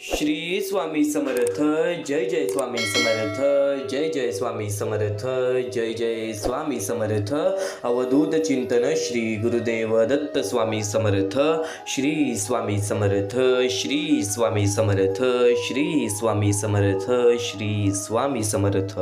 श्री स्वामी समर्थ. जय जय स्वामी समर्थ. जय जय स्वामी समर्थ. जय जय स्वामी समर्थ. अवधूत चिंतन श्री गुरुदेव दत्त स्वामी समर्थ. श्री स्वामी समर्थ. श्री स्वामी समर्थ. श्री स्वामी समर्थ. श्री स्वामी समर्थ.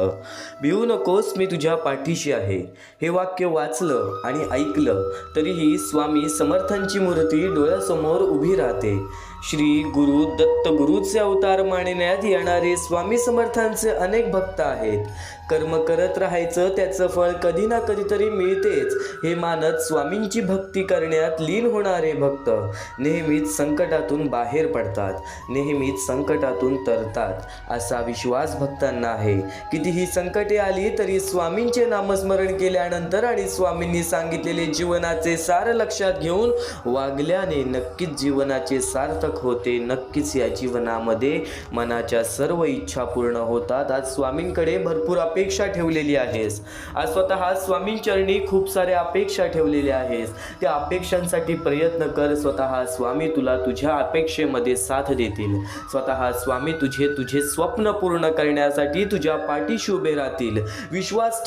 भिवू नकोस, मी तुझ्या पाठीशी आहे. हे वाक्य वाचलं आणि ऐकलं तरीही स्वामी समर्थांची मूर्ती डोळ्यासमोर उभी राहते. श्री गुरु दत्त गुरुचे अवतार मानण्यात येणारे स्वामी समर्थांचे अनेक भक्त आहेत. कर्म करत राहायचं, त्याचं फळ कधी ना कधीतरी मिळतेच हे मानत स्वामींची भक्ती करण्यात लीन होणारे भक्त नेहमीच संकटातून बाहेर पडतात, नेहमीच संकटातून तरतात असा विश्वास भक्तांना आहे. कितीही संकटे आली तरी स्वामींचे नामस्मरण केल्यानंतर आणि स्वामींनी सांगितलेले जीवनाचे सार लक्षात घेऊन वागल्याने नक्कीच जीवनाचे सार्थक होते. नक्कीच या जीवनामध्ये मनाच्या सर्व इच्छा पूर्ण होतात. आज स्वामींकडे भरपूर अपेक्षा ठेवलेली आहेस. आज स्वतः स्वामींचरणी खूप साऱ्या अपेक्षा ठेवलेल्या आहेस. त्या अपेक्षांसाठी प्रयत्न कर. स्वतः स्वामी तुला तुझ्या अपेक्षेमध्ये साथ देतील. स्वतः स्वामी तुझे स्वप्न पूर्ण करण्यासाठी तुझ्या पाठीशी उभे राहतील. विश्वास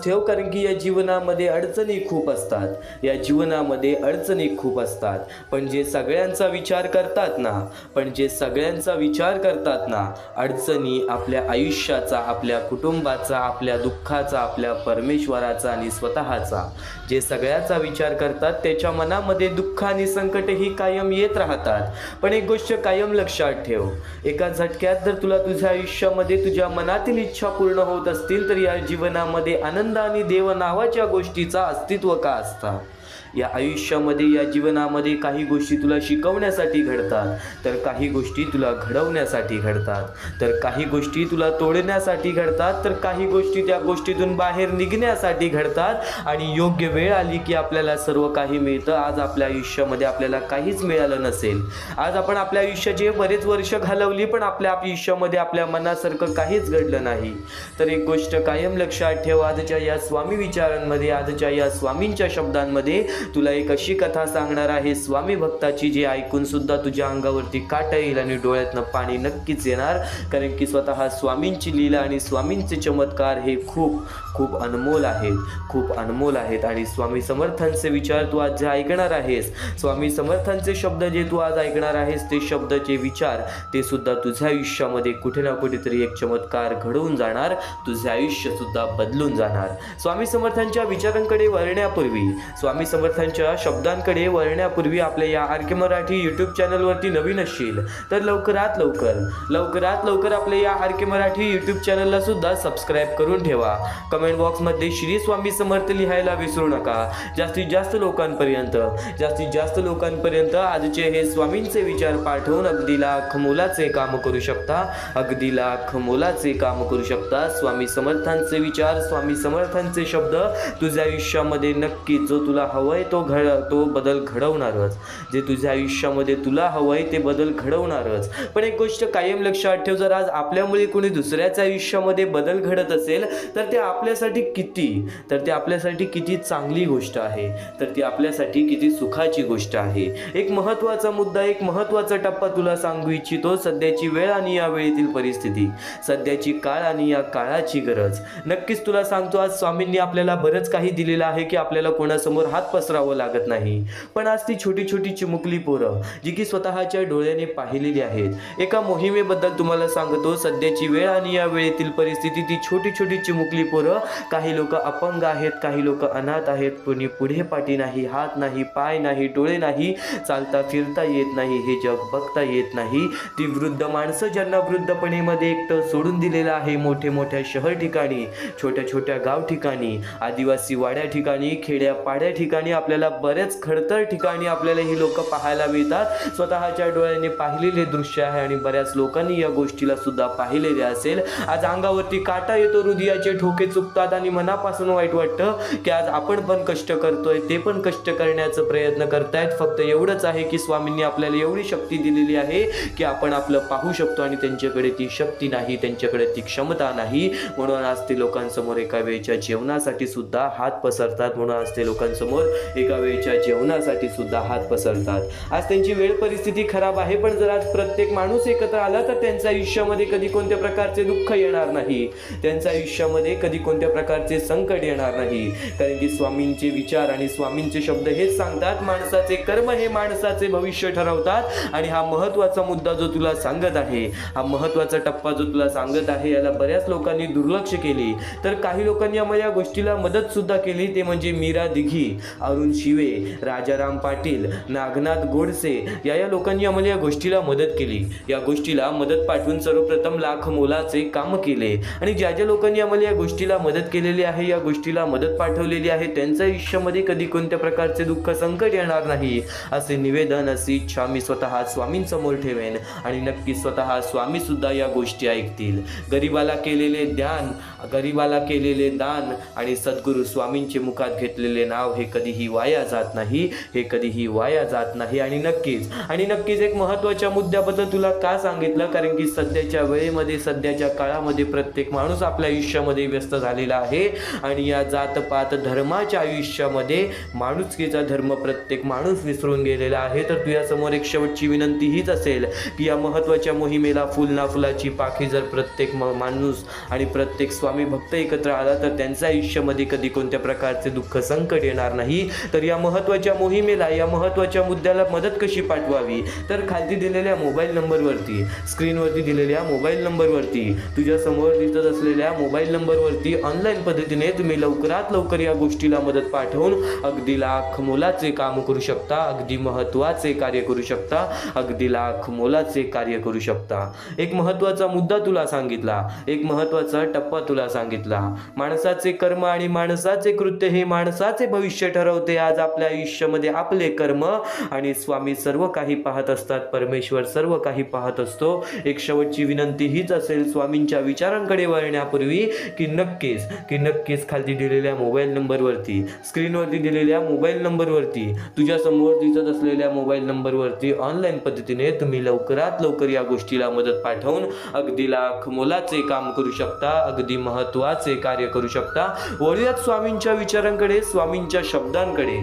ठेव, कारण की या जीवनामध्ये अडचणी खूप असतात. या जीवनामध्ये अडचणी खूप असतात. पण जे सगळ्यांचा विचार करतात ना, अडचणी आपल्या आयुष्याचा, आपल्या कुटुंबाचा, आपल्या दुःखाचा, आपल्या परमेश्वराचा आणि स्वतःचा, जे सगळ्याचा विचार करतात त्याच्या मनामध्ये दुःख आणि संकट ही कायम येत राहतात. पण एक गोष्ट कायम लक्षात ठेव, एका झटक्यात जर तुला तुझ्या आयुष्यामध्ये तुझ्या मनातील इच्छा पूर्ण होत असतील तर या जीवनामध्ये आनंद आणि देव नावाच्या गोष्टीचा अस्तित्व का असता? या आयुष्यामध्ये, या जीवनामध्ये काही गोष्टी तुला शिकवण्यासाठी घडतात, तर काही गोष्टी तुला घडवण्यासाठी घडतात, तर काही गोष्टी तुला तोडण्यासाठी घडतात, तर काही गोष्टी त्या गोष्टीतून बाहेर निघण्यासाठी घडतात. आणि योग्य वेळ आली की आपल्याला सर्व काही मिळतं. आज आपल्या आयुष्यामध्ये आपल्याला काहीच मिळालं नसेल. आज आपण आपल्या आयुष्याचे बरेच वर्ष घालवली पण आपल्या आयुष्यामध्ये आपल्या मनासारखं काहीच घडलं नाही. तर एक गोष्ट कायम लक्षात ठेव, आजच्या या स्वामी विचारांमध्ये, आजच्या या स्वामींच्या शब्दांमध्ये तुला एक अशी कथा सांगणार आहे स्वामी भक्ताची, जी ऐकून सुद्धा तुझ्या अंगावरती काटा येईल आणि डोळ्यातनं पाणी नक्कीच येणार. कारण की स्वतः स्वामींची लीला आणि स्वामींचे चमत्कार हे खूप खूप अनमोल आहेत. आणि स्वामी समर्थांचे विचार तू आज जे ऐकणार आहेस, स्वामी समर्थांचे शब्द जे तू आज ऐकणार आहेस, ते शब्दाचे विचार ते सुद्धा तुझ्या आयुष्यामध्ये कुठे ना कुठेतरी एक चमत्कार घडवून जाणार. तुझे आयुष्य सुद्धा बदलून जाणार. स्वामी समर्थांच्या विचारांकडे वळण्यापूर्वी, स्वामी समर्थांच्या शब्दांकडे वळण्यापूर्वी आपल्या या आर के मराठी यूट्यूब चॅनलवरती नवीन असशील तर लवकरात लवकर आपल्या या आर के मराठी यूट्यूब चॅनलला सुद्धा सबस्क्राईब करून ठेवा. कमेंट बॉक्समध्ये श्री स्वामी समर्थ लिहायला विसरू नका. जास्तीत जास्त लोकांपर्यंत आजचे हे स्वामींचे विचार पाठवून अगदी लाख मोलाचे काम करू शकता. स्वामी समर्थांचे विचार, स्वामी समर्थांचे शब्द तुझ्या आयुष्यामध्ये नक्की जो तुला हवंय तो बदल घडवणारच. जे तुझ्या आयुष्यामध्ये तुला हवंय ते बदल घडवणारच. पण एक गोष्ट कायम लक्षात ठेव, जर आज आपल्यामुळे कोणी दुसऱ्याच्या आयुष्यामध्ये बदल घडत असेल तर ते आपल्यासाठी किती चांगली गोष्ट आहे, तर ती आपल्यासाठी किती सुखाची गोष्ट आहे. एक महत्त्वाचा मुद्दा, एक महत्त्वाचा टप्पा तुला सांगू इच्छितो. सध्याची वेळ आणि या वेळेतील परिस्थिती, सध्याची काळ आणि या काळाची गरज. नक्कीच तुला सांगतो, आज स्वामींनी आपल्याला बरंच काही दिलेलं आहे की आपल्याला कोणासमोर हात पसरावं लागत नाही. पण आज ती छोटी चिमुकली पोरं जी की स्वतःच्या डोळ्याने पाहिलेली आहेत. एका मोहिमेबद्दल तुम्हाला सांगतो. सध्याची वेळ आणि या वेळेतील परिस्थिती, ती छोटी चिमुकली पोरं, काही लोक अपंग आहेत, काही लोक अनाथ आहेत, कोणी पुढे पाठी नाही, हात नाही, पाय नाही, डोळे नाही, चालता फिरता येत नाही, हे जग बघता येत नाही. ती वृद्ध माणसं ज्यांना वृद्धपणीमध्ये एकटं सोडून दिलेलं आहे, मोठ्या शहर ठिकाणी, छोट्या गाव ठिकाणी, आदिवासी वाड्या ठिकाणी, खेड्या पाड्या ठिकाणी, आपल्याला बरेच खडतर ठिकाणी आपल्याला ही लोक पाहायला मिळतात. स्वतःच्या डोळ्याने पाहिलेले दृश्य आहे आणि बऱ्याच लोकांनी या गोष्टीला सुद्धा पाहिलेले असेल. आज अंगावरती काटा येतो, हृदयाचे ठोके चुकतात आणि मनापासून वाईट वाटतं की आज आपण पण कष्ट करतोय, ते पण कष्ट करण्याचा प्रयत्न करतायत. फक्त एवढंच आहे की स्वामींनी आपल्याला एवढी शक्ती दिलेली आहे की आपण आपलं पाहू शकतो आणि त्यांच्याकडे ती शक्ती नाही, त्यांच्याकडे ती क्षमता नाही. म्हणून आज ते लोकांसमोर एका वेळच्या जेवणासाठी सुद्धा हात पसरतात. म्हणून आज ते लोकांसमोर एका वेळच्या जेवणासाठी सुद्धा हात पसरतात. आज त्यांची वेळ परिस्थिती खराब आहे, पण जर आज प्रत्येक माणूस एकत्र आला तर त्यांच्या आयुष्यामध्ये कधी कोणत्या प्रकारचे दुःख येणार नाही, त्यांच्या आयुष्यामध्ये कधी कोणत्या प्रकारचे संकट येणार नाही. कारण की स्वामींचे विचार आणि स्वामींचे शब्द हेच सांगतात, माणसाचे कर्म हे माणसाचे भविष्य ठरवतात. आणि हा महत्त्वाचा मुद्दा जो तुला सांगत आहे, हा महत्त्वाचा टप्पा जो तुला सांगत आहे, याला बऱ्याच लोकांनी दुर्लक्ष केले. तर काही लोकांनी आम्हाला या गोष्टीला मदत सुद्धा केली, ते म्हणजे मीरा दिघी, अरुण शिवे, राजाराम पाटील, नागनाथ गोडसे या लोकांनी आम्हाला या गोष्टीला मदत केली. या गोष्टीला मदत पाठवून सर्वप्रथम लाख मोलाचे काम केले. आणि ज्या ज्या लोकांनी आम्हाला या गोष्टीला मदत केलेली आहे, या गोष्टीला मदत पाठवलेली आहे, त्यांच्या आयुष्यामध्ये कधी कोणत्या प्रकारचे दुःख संकट येणार नाही, असे निवेदन, अशी इच्छा मी स्वतः स्वामींसमोर ठेवेन. आणि नक्की स्वतः स्वामी सुद्धा या गोष्टी ऐकतील. गरिबाला केलेले दान आणि सद्गुरू स्वामींचे मुखात घेतलेले नाव हे कधीही वाया जात नाही, हे कधीही वाया जात नाही. आणि नक्कीच एक महत्त्वाच्या मुद्द्याबद्दल तुला का सांगितलं, कारण की सध्याच्या वेळेमध्ये, सध्याच्या काळामध्ये प्रत्येक माणूस आपल्या आयुष्यामध्ये व्यस्त झालेला आहे. आणि या जातपात धर्माच्या आयुष्यामध्ये माणुसकीचा धर्म प्रत्येक माणूस विसरून गेलेला आहे. तर तुझ्यासमोर एक शेवटची विनंती हीच असेल की या महत्त्वाच्या मोहिमेला फुल ना फुलाची पाखी जर प्रत्येक माणूस आणि प्रत्येक स्वामी भक्त एकत्र आला तर त्यांच्या आयुष्यामध्ये कधी कोणत्या प्रकारचे दुःख संकट येणार नाही. तर या महत्त्वाच्या मोहिमेला, या महत्त्वाच्या मुद्द्याला मदत कशी पाठवावी, तर खाली दिलेल्या मोबाईल नंबरवरती, स्क्रीनवरती दिलेल्या मोबाईल नंबरवरती, तुझ्या समोर दिसत असलेल्या मोबाईल नंबरवरती ऑनलाईन पद्धतीने तुम्ही लवकरात लवकर या गोष्टीला मदत पाठवून अगदी लाख मोलाचे काम करू शकता, अगदी महत्त्वाचे कार्य करू शकता, अगदी लाख मोलाचे कार्य करू शकता. एक महत्त्वाचा मुद्दा तुला सांगितला, एक महत्त्वाचा टप्पा तुला सांगितला. माणसाचे कर्म आणि माणसाचे कृत्य हे माणसाचे भविष्य ठरवते. आज आपल्या आयुष्यामध्ये आपले कर्म आणि स्वामी सर्व काही पाहत असतात, परमेश्वर सर्व काही पाहत असतो. एक शेवटची विनंती हीच असेल स्वामींच्या विचारांकडे वळण्यापूर्वी की नक्कीच खाली दिलेल्या मोबाईल नंबरवरती, स्क्रीनवरती दिलेल्या मोबाईल नंबरवरती, तुझ्या समोर दिसत असलेल्या मोबाईल नंबरवरती ऑनलाईन पद्धतीने तुम्ही लवकरात लवकर या गोष्टीला मदत पाठवून अगदी लाख मोलाचे काम करू शकता, अगदी महत्त्वाचे कार्य करू शकता. वळूयात स्वामींच्या विचारांकडे, स्वामींच्या शब्दांकडे.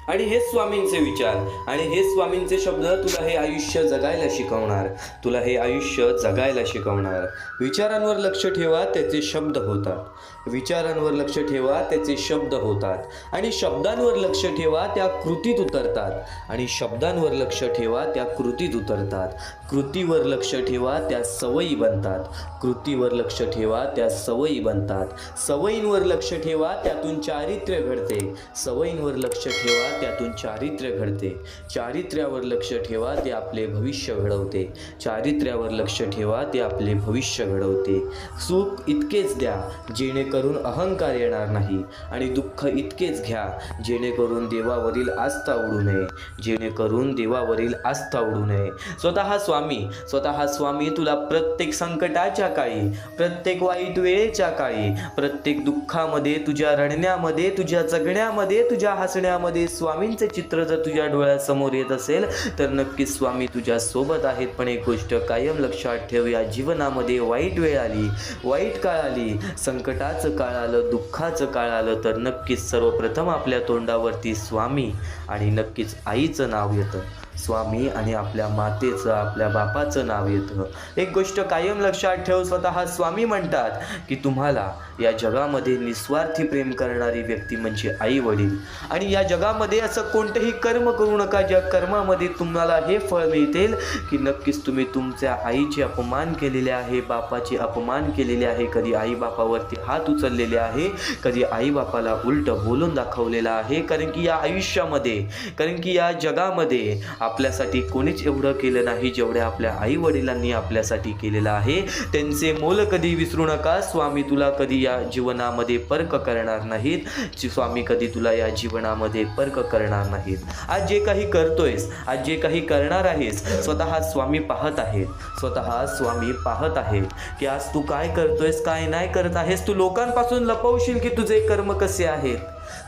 आणि हेच स्वामींचे विचार आणि हेच स्वामींचे शब्द तुला हे आयुष्य जगायला शिकवणार, तुला हे आयुष्य जगायला शिकवणार. विचारांवर लक्ष ठेवा, त्याचे शब्द होतात. विचारांवर लक्ष ठेवा, त्याचे शब्द होतात. आणि शब्दांवर लक्ष ठेवा, त्या कृतीत उतरतात. आणि शब्दांवर लक्ष ठेवा, त्या कृतीत उतरतात. कृतीवर लक्ष ठेवा, त्या सवयी बनतात. कृतीवर लक्ष ठेवा, त्या सवयी बनतात. सवयींवर लक्ष ठेवा, त्यातून चारित्र्य घडते. सवयींवर लक्ष ठेवा, त्यातून चारित्र्य घडते. चारित्र्यावर लक्ष ठेवा, ते आपले भविष्य घडवते. चारित्र्यावर लक्ष ठेवा, ते आपले भविष्य घडवते. सुख इतकेच द्या जेणेकरून अहंकार येणार नाही, आणि दुःख इतकेच घ्या जेणेकरून देवावरील आस्था उडू नये, जेणेकरून देवावरील आस्था उडू नये. स्वतः स्वामी तुला प्रत्येक संकटाच्या काळी, प्रत्येक वाईट वेळेच्या काळी, प्रत्येक दुःखामध्ये, तुझ्या रडण्यामध्ये, तुझ्या जगण्यामध्ये, तुझ्या हसण्यामध्ये स्वामींचे चित्र जर तुझ्या डोळ्यासमोर येत असेल तर नक्कीच स्वामी तुझ्या सोबत आहेत. पण एक गोष्ट कायम लक्षात ठेव, या जीवनामध्ये वाईट वेळ आली, वाईट काळ आली, संकटाचं काळ आलं, दुःखाचं काळ आलं तर नक्कीच सर्वप्रथम आपल्या तोंडावरती स्वामी आणि नक्कीच आईचं नाव येतं. स्वामी आणि आपल्या मातेचं, आपल्या बापाचं नाव येतं. एक गोष्ट कायम लक्षात ठेव, स्वतः स्वामी म्हणतात की तुम्हाला या जगामध्ये निस्वार्थी प्रेम करणारी व्यक्ती म्हणजे आई वडील. आणि या जगामध्ये असं कोणतंही कर्म करू नका ज्या कर्मामध्ये तुम्हाला हे फळ मिळतील की नक्कीच तुम्ही तुमच्या आईचे अपमान केलेले आहे, बापाचे अपमान केलेले आहे, कधी आई बापावरती हात उचललेले आहे, कधी आई बापाला उलट बोलून दाखवलेलं आहे. कारण की या आयुष्यामध्ये, कारण की या जगामध्ये आपल्यासाठी कोणीच एवढं केलं नाही जेवढे आपल्या आई वडिलांनी आपल्यासाठी केलेलं आहे. त्यांचे मोल कधी विसरू नका. स्वामी तुला कधी या जीवनामध्ये पर्क करणार नाहीत. स्वामी कधी तुला या जीवनामध्ये पर्क करणार नाहीत. आज जे काही करतोयस, आज जे काही करणार आहेस, स्वतः स्वामी पाहत आहेत. स्वतः स्वामी पाहत आहेत की आज तू काय करतोयस, काय नाही करत आहेस. तू लोकांपासून लपवशील की तुझे कर्म कसे आहेत.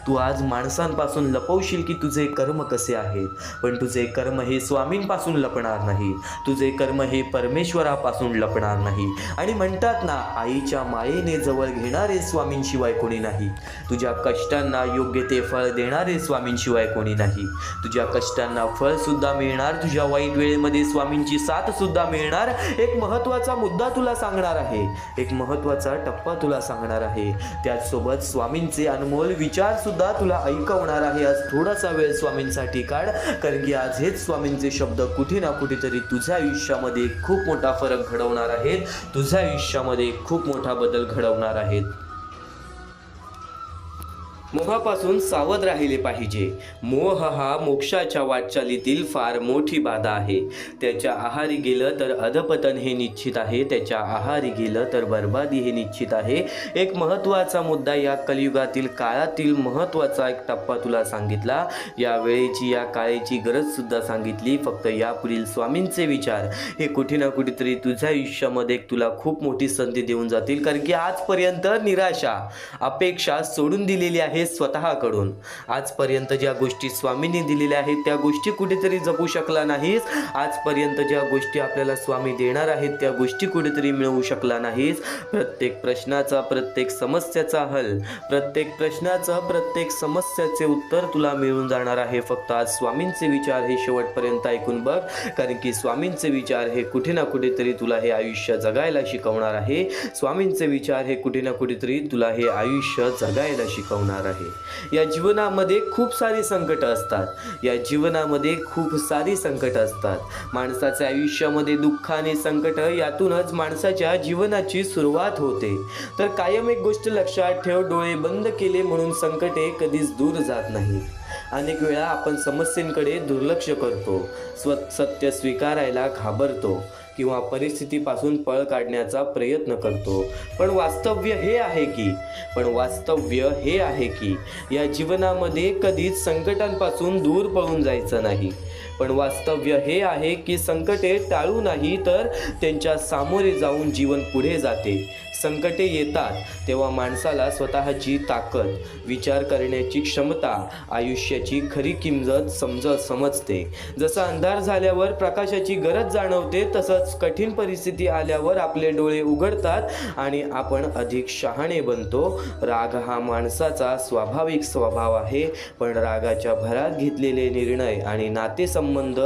तू आज माणसांपासून लपवशील की तुझे कर्म कसे आहेत, पण तुझे कर्म हे स्वामींपासून लपणार नाही, तुझे कर्म हे परमेश्वरापासून लपणार नाही. आणि म्हणतात ना, आईच्या मायेने जवळ घेणारे स्वामींशिवाय कोणी नाही. तुझ्या कष्टांना योग्य ते फळ देणारे स्वामींशिवाय कोणी नाही. तुझ्या कष्टांना फळ सुद्धा मिळणार, तुझ्या वाईट वेळेमध्ये स्वामींची साथ सुद्धा मिळणार. एक महत्त्वाचा मुद्दा तुला सांगणार आहे, एक महत्त्वाचा टप्पा तुला सांगणार आहे. त्याचसोबत स्वामींचे अनमोल विचार सुद्धा तुला ऐकवणार आहे. आज थोडासा वेळ स्वामींसाठी काढ, कारण की आज हेच स्वामींचे शब्द कुठे ना कुठेतरी तुझ्या आयुष्यामध्ये खूप मोठा फरक घडवणार आहेत, तुझ्या आयुष्यामध्ये खूप मोठा बदल घडवणार आहेत. मोहापासून सावध राहिले पाहिजे. मोह हा मोक्षाच्या वाटचालीतील फार मोठी बाधा आहे. त्याच्या आहारी गेलं तर अधपतन हे निश्चित आहे, त्याच्या आहारी गेलं तर बर्बादी हे निश्चित आहे. एक महत्त्वाचा मुद्दा, या कलियुगातील काळातील महत्त्वाचा एक टप्पा तुला सांगितला, या वेळेची या काळेची गरज सुद्धा सांगितली. फक्त यापुढील स्वामींचे विचार हे कुठे ना कुठेतरी तुझ्या आयुष्यामध्ये तुला खूप मोठी संधी देऊन जातील. कारण की आजपर्यंत निराशा, अपेक्षा सोडून दिलेली आहे स्वतःकडून. आजपर्यंत ज्या गोष्टी स्वामींनी दिलेल्या आहेत त्या गोष्टी कुठेतरी जपू शकला नाहीस. आजपर्यंत ज्या गोष्टी आपल्याला स्वामी देणार आहेत त्या गोष्टी कुठेतरी मिळवू शकला नाहीस. प्रत्येक प्रश्नाचा, प्रत्येक समस्याचा हल, प्रत्येक प्रश्नाचं, प्रत्येक समस्याचे उत्तर तुला मिळून जाणार आहे. फक्त आज स्वामींचे विचार हे शेवटपर्यंत ऐकून बघ, कारण की स्वामींचे विचार हे कुठे ना कुठेतरी तुला हे आयुष्य जगायला शिकवणार आहे. स्वामींचे विचार हे कुठे ना कुठेतरी तुला हे आयुष्य जगायला शिकवणार आहे. या जीवनामध्ये खूप सारी संकट असतात, या जीवनामध्ये खूप सारी संकट असतात. माणसाच्या आयुष्यामध्ये दुःख आणि संकट यातूनच माणसाच्या जीवनाची सुरुवात होते. तर कायम एक गोष्ट लक्षात ठेव, डोळे बंद केले म्हणून संकटे कधीच दूर जात नाहीत. अनेक वेळा आपण समस्येंकडे दुर्लक्ष करतो, सत्य स्वीकारायला घाबरतो किंवा परिस्थितीपासून पळ काढण्याचा प्रयत्न करतो. पण वास्तव्य हे आहे की या जीवनामध्ये कधीच संकटांपासून दूर पळून जायचं नाही. पण वास्तव्य हे आहे की संकटे टाळू नाही तर त्यांच्या सामोरे जाऊन जीवन पुढे जाते. संकटे येतात तेव्हा माणसाला स्वतःची ताकद, विचार करण्याची क्षमता, आयुष्याची खरी किंमत समजते. जसा अंधार झाल्यावर प्रकाशाची गरज जाणवते, तसंच कठीण परिस्थिती आल्यावर आपले डोळे उघडतात आणि आपण अधिक शहाणे बनतो. राग हा माणसाचा स्वाभाविक स्वभाव आहे, पण रागाच्या भरात घेतलेले निर्णय आणि नातेसंबंध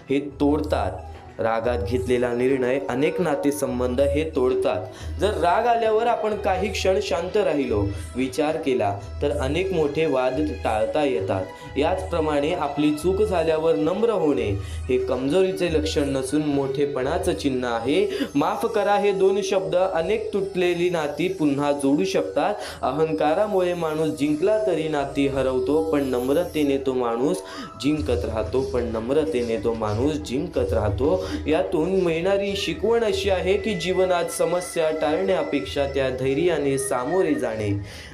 हे तोडतात. रागात घेतलेला निर्णय अनेक नातेसंबंध हे तोडतात. जर राग आल्यावर आपण काही क्षण शांत राहिलो, विचार केला तर अनेक मोठे वाद टाळता येतात. याचप्रमाणे आपली चूक झाल्यावर नम्र होणे हे कमजोरीचे लक्षण नसून मोठेपणाचं चिन्ह आहे. माफ करा हे दोन शब्द अनेक तुटलेली नाती पुन्हा जोडू शकतात. अहंकारामुळे माणूस जिंकला तरी नाती हरवतो, पण नम्रतेने तो माणूस जिंकत राहतो. यातून मिळणारी शिकवण अशी आहे की जीवनात समस्या टाळण्यापेक्षा त्या धैर्याने सामोरे जाणे,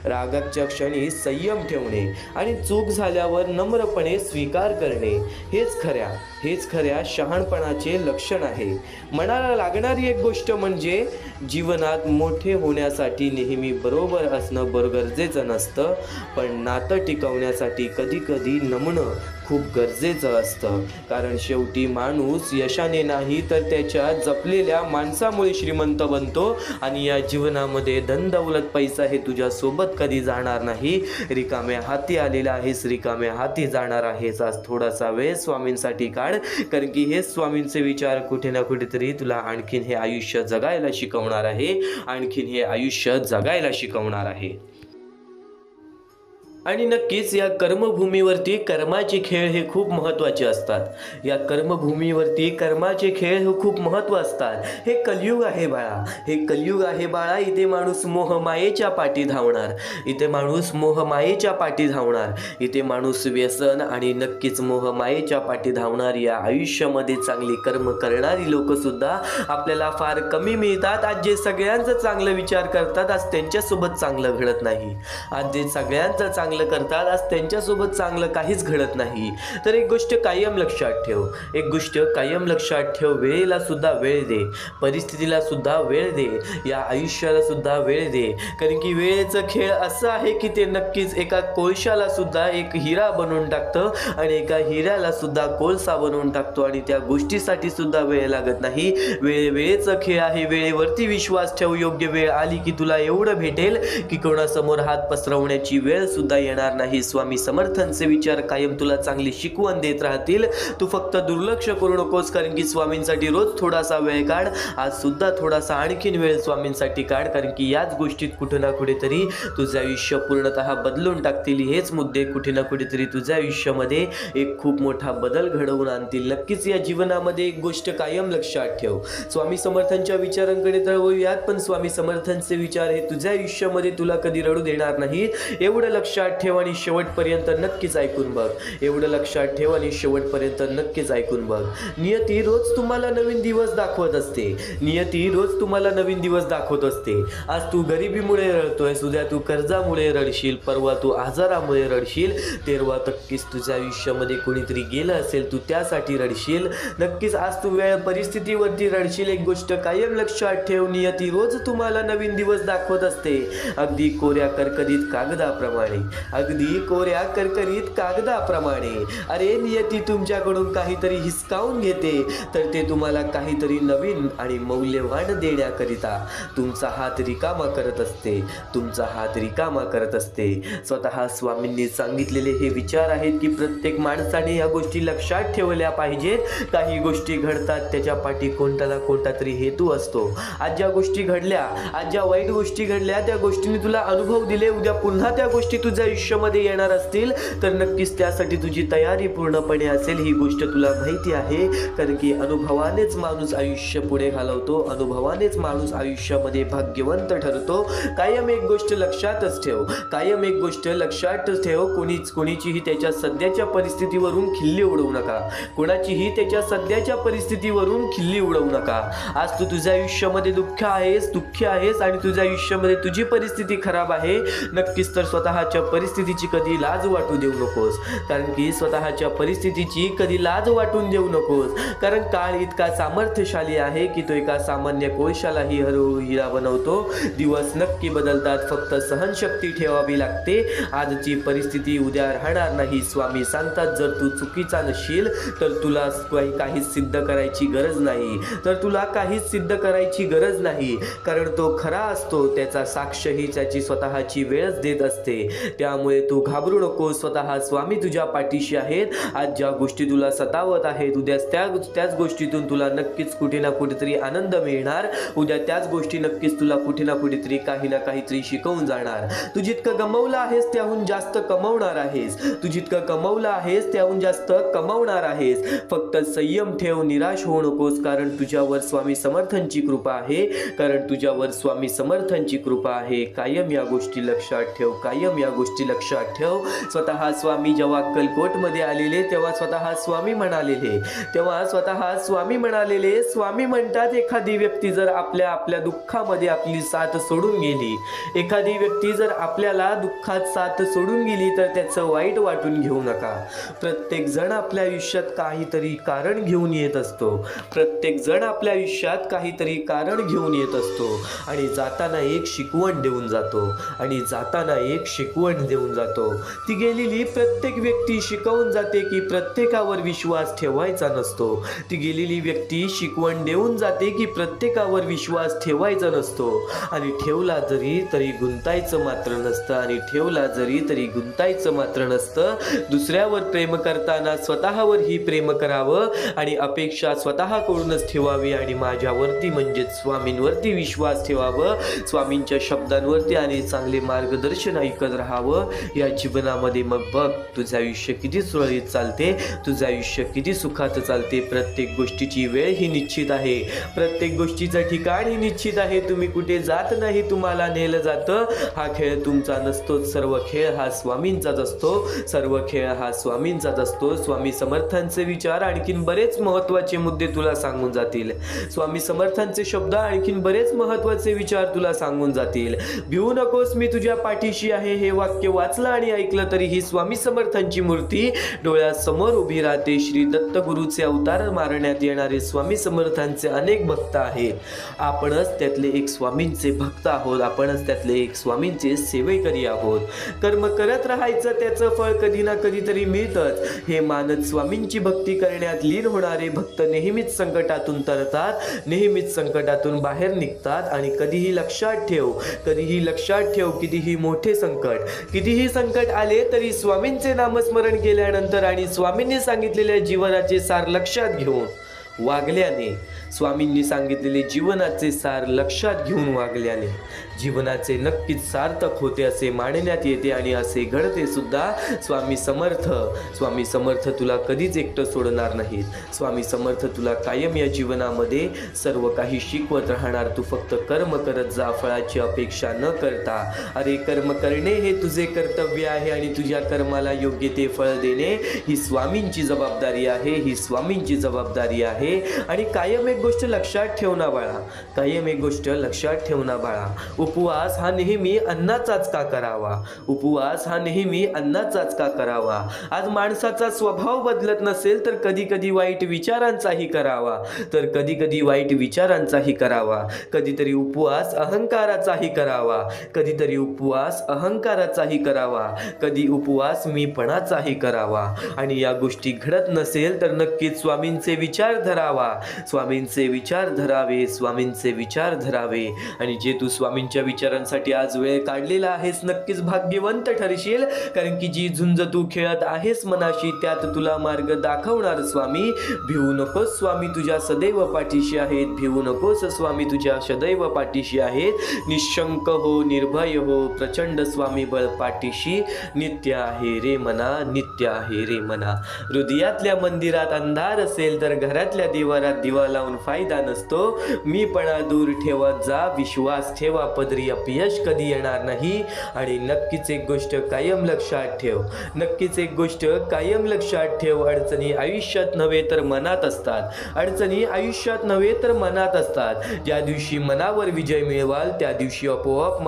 रागाच्या क्षणी संयम ठेवणे आणि चूक झाल्यावर नम्रपणे स्वीकार करणे हेच खऱ्या शहाणपणाचे लक्षण आहे. मनाला लागणारी एक गोष्ट म्हणजे जीवनात मोठे होण्यासाठी नेहमी बरोबर असणं गरजेचं नसतं, पण नातं टिकवण्यासाठी कधी नमणं खूप गरजेचं असतं. कारण शेवटी माणूस यशाने नाही तर त्याच्या जपलेल्या माणसामुळे श्रीमंत बनतो. आणि या जीवनामध्ये धनदौलत, पैसा हे तुझ्या सोबत कधी जाणार नाही. रिकाम्या हाती आलेला आहेस, रिकाम्या हाती जाणार आहेस. आज थोडासा वेळ स्वामींसाठी काढ, कारण की हे स्वामींचे विचार कुठे ना कुठेतरी तुला आणखीन हे आयुष्य जगायला शिकवणार आहे. आणि नक्कीच या कर्मभूमीवरती कर्माचे खेळ हे खूप महत्त्वाचे असतात. या कर्मभूमीवरती कर्माचे खेळ हे खूप महत्त्व असतात. हे कलियुग आहे बाळा. इथे माणूस मोहमायेच्या पाठी धावणार. इथे माणूस व्यसन आणि नक्कीच मोहमायेच्या पाठी धावणार. या आयुष्यामध्ये चांगली कर्म करणारी लोक सुद्धा आपल्याला फार कमी मिळतात. आज जे सगळ्यांचा चांगला विचार करतात, आज त्यांच्यासोबत चांगलं घडत नाही. आज जे सगळ्यांचा चांगला चांगलं करतात, आज त्यांच्यासोबत चांगलं काहीच घडत नाही. तर एक गोष्ट कायम लक्षात ठेव, एक गोष्ट कायम लक्षात ठेव, वेळेला सुद्धा वेळ दे, परिस्थितीला सुद्धा वेळ दे, या आयुष्याला सुद्धा वेळ दे. कारण की वेळेचं खेळ असं आहे की ते नक्कीच एका कोळशाला सुद्धा एक हिरा बनवून टाकतं आणि एका हिऱ्याला सुद्धा कोळसा बनवून टाकतो आणि त्या गोष्टीसाठी सुद्धा वेळ लागत नाही. वेळेचं खेळ आहे. वेळेवरती विश्वास ठेव. योग्य वेळ आली की तुला एवढं भेटेल की कोणासमोर हात पसरवण्याची वेळ सुद्धा येणार नाही. स्वामी समर्थांचे विचार कायम तुला चांगली शिकवण देत राहतील. तू फक्त दुर्लक्ष करू नकोस, कारण की स्वामींसाठी रोज थोडासा वेळ काढ. आज सुद्धा थोडासा आणखीन वेळ स्वामींसाठी काढ, कारण की याच गोष्टीत कुठे ना कुठेतरी तुझं आयुष्य पूर्णतः बदलून टाकतील. हेच मुद्दे कुठे ना कुठेतरी तुझ्या आयुष्यामध्ये एक खूप मोठा बदल घडवून आणतील. नक्कीच या जीवनामध्ये एक गोष्ट कायम लक्षात ठेव, स्वामी समर्थांच्या विचारांकडे तर वळूयात, पण स्वामी समर्थांचे विचार हे तुझ्या आयुष्यामध्ये तुला कधी रडू देणार नाही. एवढं लक्षात ठेव आणि शेवटपर्यंत नक्कीच ऐकून बघ. एवढं लक्षात ठेव आणि शेवटपर्यंत नक्कीच ऐकून बघ. नियती रोज तुम्हाला नवीन दिवस दाखवत असते. नियती रोज तुम्हाला नवीन दिवस दाखवत असते. आज तू गरिबीमुळे रडतोयस, उद्या तू कर्जामुळे रडशील, परवा तू आजारामुळे रडशील, तेरवा नक्कीच तुझ्या आयुष्यामध्ये कोणीतरी गेलं असेल, तू त्यासाठी रडशील. नक्कीच आज तू वेळ परिस्थितीवरती रडशील. एक गोष्ट कायम लक्षात ठेव, नियती रोज तुम्हाला नवीन दिवस दाखवत असते. अगदी कोऱ्या करकरीत कागदाप्रमाणे, अगदी कोऱ्या करकरीत कागदाप्रमाणे. अरे नियती तुमच्याकडून काहीतरी हिसकावून घेते, तर ते तुम्हाला काहीतरी नवीन आणि मौल्यवान देण्याकरिता तुमचा हात रिकामा करत असते, तुमचा हात रिकामा करत असते. स्वतः स्वामींनी सांगितलेले हे विचार आहेत की प्रत्येक माणसाने या गोष्टी लक्षात ठेवल्या पाहिजेत. काही गोष्टी घडतात त्याच्या पाठी कोणता ना कोणता तरी हेतू असतो. आज ज्या गोष्टी घडल्या, आज ज्या वाईट गोष्टी घडल्या, त्या गोष्टींनी तुला अनुभव दिले, उद्या पुन्हा त्या गोष्टी तुझ्या आयुष्यामध्ये येणार असतील, तर नक्कीच त्यासाठी तुझी तयारी पूर्णपणे असेल. ही गोष्ट तुला माहिती आहे, कारण की अनुभवानेच माणूस आयुष्य पुढे घालवतो, अनुभवानेच माणूस आयुष्यामध्ये भाग्यवंत ठरतो. कायम एक गोष्ट लक्षातच ठेव, कायम एक गोष्ट लक्षातच ठेव, कोणीचीही त्याच्या सध्याच्या परिस्थितीवरून खिल्ली उडवू नका. कोणाचीही त्याच्या सध्याच्या परिस्थितीवरून खिल्ली उडवू नका. आज तू तुझ्या आयुष्यामध्ये दुःखी आहेस आणि तुझ्या आयुष्यामध्ये तुझी परिस्थिती खराब आहे. नक्कीच तर स्वतःच्या परिस्थितीची कधी लाज वाटू देऊ नकोस, कारण की स्वतःच्या परिस्थितीची कधी लाज वाटून देऊ नकोस. कारण काळ इतका सामर्थ्यशाली आहे की तो एका सामान्य कोळशालाही हळूहळू हिरा बनवतो. दिवस नक्की बदलतात, फक्त सहनशक्ती ठेवावी लागते. आजची परिस्थिती उद्या राहणार नाही. स्वामी सांगतात, जर तू चुकीचा नशील तर तुला काहीच सिद्ध करायची गरज नाही, तर तुला काहीच सिद्ध करायची गरज नाही, कारण तो खरा असतो. त्याचा साक्षही त्याची स्वतःची वेळच देत असते. त्यामुळे तू घाबरू नको. स्वतः स्वामी तुझ्या पाठीशी आहेत. आज ज्या गोष्टी तुला सतावत आहेत, उद्या त्याच गोष्टीतून तुला नक्कीच कुठे ना कुठेतरी आनंद मिळणार. उद्या त्याच गोष्टी नक्कीच तुला कुठे ना कुठेतरी काही ना काहीतरी शिकवून जाणार. तू जितकं गमावलं आहेस त्याहून जास्त कमावणार आहेस. तू जितकं कमावलं आहेस त्याहून जास्त कमावणार आहेस. फक्त संयम ठेव, निराश होऊ नकोस, कारण तुझ्यावर स्वामी समर्थांची कृपा आहे, कारण तुझ्यावर स्वामी समर्थांची कृपा आहे. कायम या गोष्टी लक्षात ठेव, कायम या गोष्टी लक्षात ठेव. स्वतः स्वामी जेव्हा अक्कलकोटमध्ये आलेले तेव्हा स्वतः स्वामी म्हणालेले, स्वामी म्हणतात, एखादी व्यक्ती जर आपल्या दुःखामध्ये आपली साथ सोडून गेली, एखादी व्यक्ती जर आपल्याला दुःखात साथ सोडून गेली, तर त्याचं वाईट वाटून घेऊ नका. प्रत्येक जण आपल्या आयुष्यात काहीतरी कारण घेऊन येत असतो. प्रत्येक जण आपल्या आयुष्यात काहीतरी कारण घेऊन येत असतो आणि जाताना एक शिकवण देऊन जातो. ती गेलेली प्रत्येक व्यक्ती शिकवून जाते की प्रत्येकावर विश्वास ठेवायचा नसतो. ती गेलेली व्यक्ती शिकवण देऊन जाते की प्रत्येकावर विश्वास ठेवायचा नसतो, आणि ठेवला जरी तरी गुंतायचं मात्र नसतं. दुसऱ्यावर प्रेम करताना स्वतःवरही प्रेम करावं आणि अपेक्षा स्वतःकडूनच ठेवावी आणि माझ्यावरती म्हणजेच स्वामींवरती विश्वास ठेवावं. स्वामींच्या शब्दांवरती आणि चांगले मार्गदर्शन ऐकत राहावं या जीवनामध्ये. मग बघ तुझं आयुष्य किती सुरळीत चालते, तुझं आयुष्य किती सुखात चालते. प्रत्येक गोष्टीची वेळ ही निश्चित आहे, प्रत्येक गोष्टीचं ठिकाण ही निश्चित आहे. तुम्ही कुठे जात नाही, तुम्हाला नेलं जातं. हा खेळ तुमचा नसतो, सर्व खेळ हा स्वामींचाच असतो. स्वामी समर्थांचे विचार आणखीन बरेच महत्त्वाचे मुद्दे तुला सांगून जातील. स्वामी समर्थांचे शब्द आणखीन बरेच महत्त्वाचे विचार तुला सांगून जातील. भिवू नकोस, मी तुझ्या पाठीशी आहे हे वाक्य वाक्य वाचलं आणि ऐकलं तरी ही स्वामी समर्थांची मूर्ती डोळ्यासमोर उभी राहते. श्री दत्तगुरूचे अवतार मारण्यात येणारे स्वामी समर्थांचे अनेक भक्त आहेत. आपणच त्यातले एक स्वामींचे भक्त आहोत. आपणच त्यातले एक स्वामींचे सेवेकरी आहोत. कर्म करत राहायचं, त्याचं फळ कधी ना कधीतरी मिळतंच हे मानत स्वामींची भक्ती करण्यात लीन होणारे भक्त नेहमीच संकटातून तरतात, नेहमीच संकटातून बाहेर निघतात. आणि कधीही लक्षात ठेव, कितीही मोठे संकट, कितीही संकट आले तरी स्वामींचे नामस्मरण केल्यानंतर आणि स्वामींनी सांगितलेल्या जीवनाचे सार लक्षात घेऊन वागल्याने, स्वामींनी सांगितलेले जीवनाचे सार लक्षात घेऊन वागल्याने जीवनाचे नक्कीच सार्थक होते असे मानण्यात येते आणि असे घडते सुद्धा. स्वामी समर्थ तुला कधीच एकटं सोडणार नाहीत. स्वामी समर्थ तुला कायम या जीवनामध्ये सर्व काही शिकवत राहणार. तू फक्त कर्म करत जा, फळाची अपेक्षा न करता. अरे कर्म करणे हे तुझे कर्तव्य आहे आणि तुझ्या कर्माला योग्य ते फळ देणे ही स्वामींची जबाबदारी आहे, ही स्वामींची जबाबदारी आहे. आणि कायम एक गोष्ट लक्षात ठेव ना बाळा, उपवास हा नेहमी अन्नाचाच का करावा? आज माणसाचा स्वभाव बदलत नसेल तर कधी कधी वाईट विचारांचाही करावा, कधीतरी उपवास अहंकाराचाही करावा, कधी उपवास मीपणाचाही करावा. आणि या गोष्टी घडत नसेल तर नक्कीच स्वामींचे विचार धरावे. आणि जे तू स्वामींच्या विचारांसाठी आज वेळ काढलेला आहेस नक्कीच भाग्यवंत ठरशील. कारण की जी झुंज तू खेळत आहेस मनाशी त्यात तुला मार्ग दाखवणार स्वामी. भिवू नकोस, स्वामी तुझ्या सदैव पाठीशी आहेत. निशंक हो, निर्भय हो, प्रचंड स्वामी बळ पाठीशी नित्य आहे रे मना. हृदयातल्या मंदिरात अंधार असेल तर घरातल्या देवारात दिवा लावून फायदा नसतो. मीपणा दूर ठेवत जा, विश्वास ठेवा, पदरी अपयश कधी येणार नाही. आणि नक्कीच एक गोष्ट कायम लक्षात ठेव, अडचणी आयुष्यात नव्हे तर मनात असतात. ज्या दिवशी मनावर विजय मिळवाल त्या दिवशी आपोआप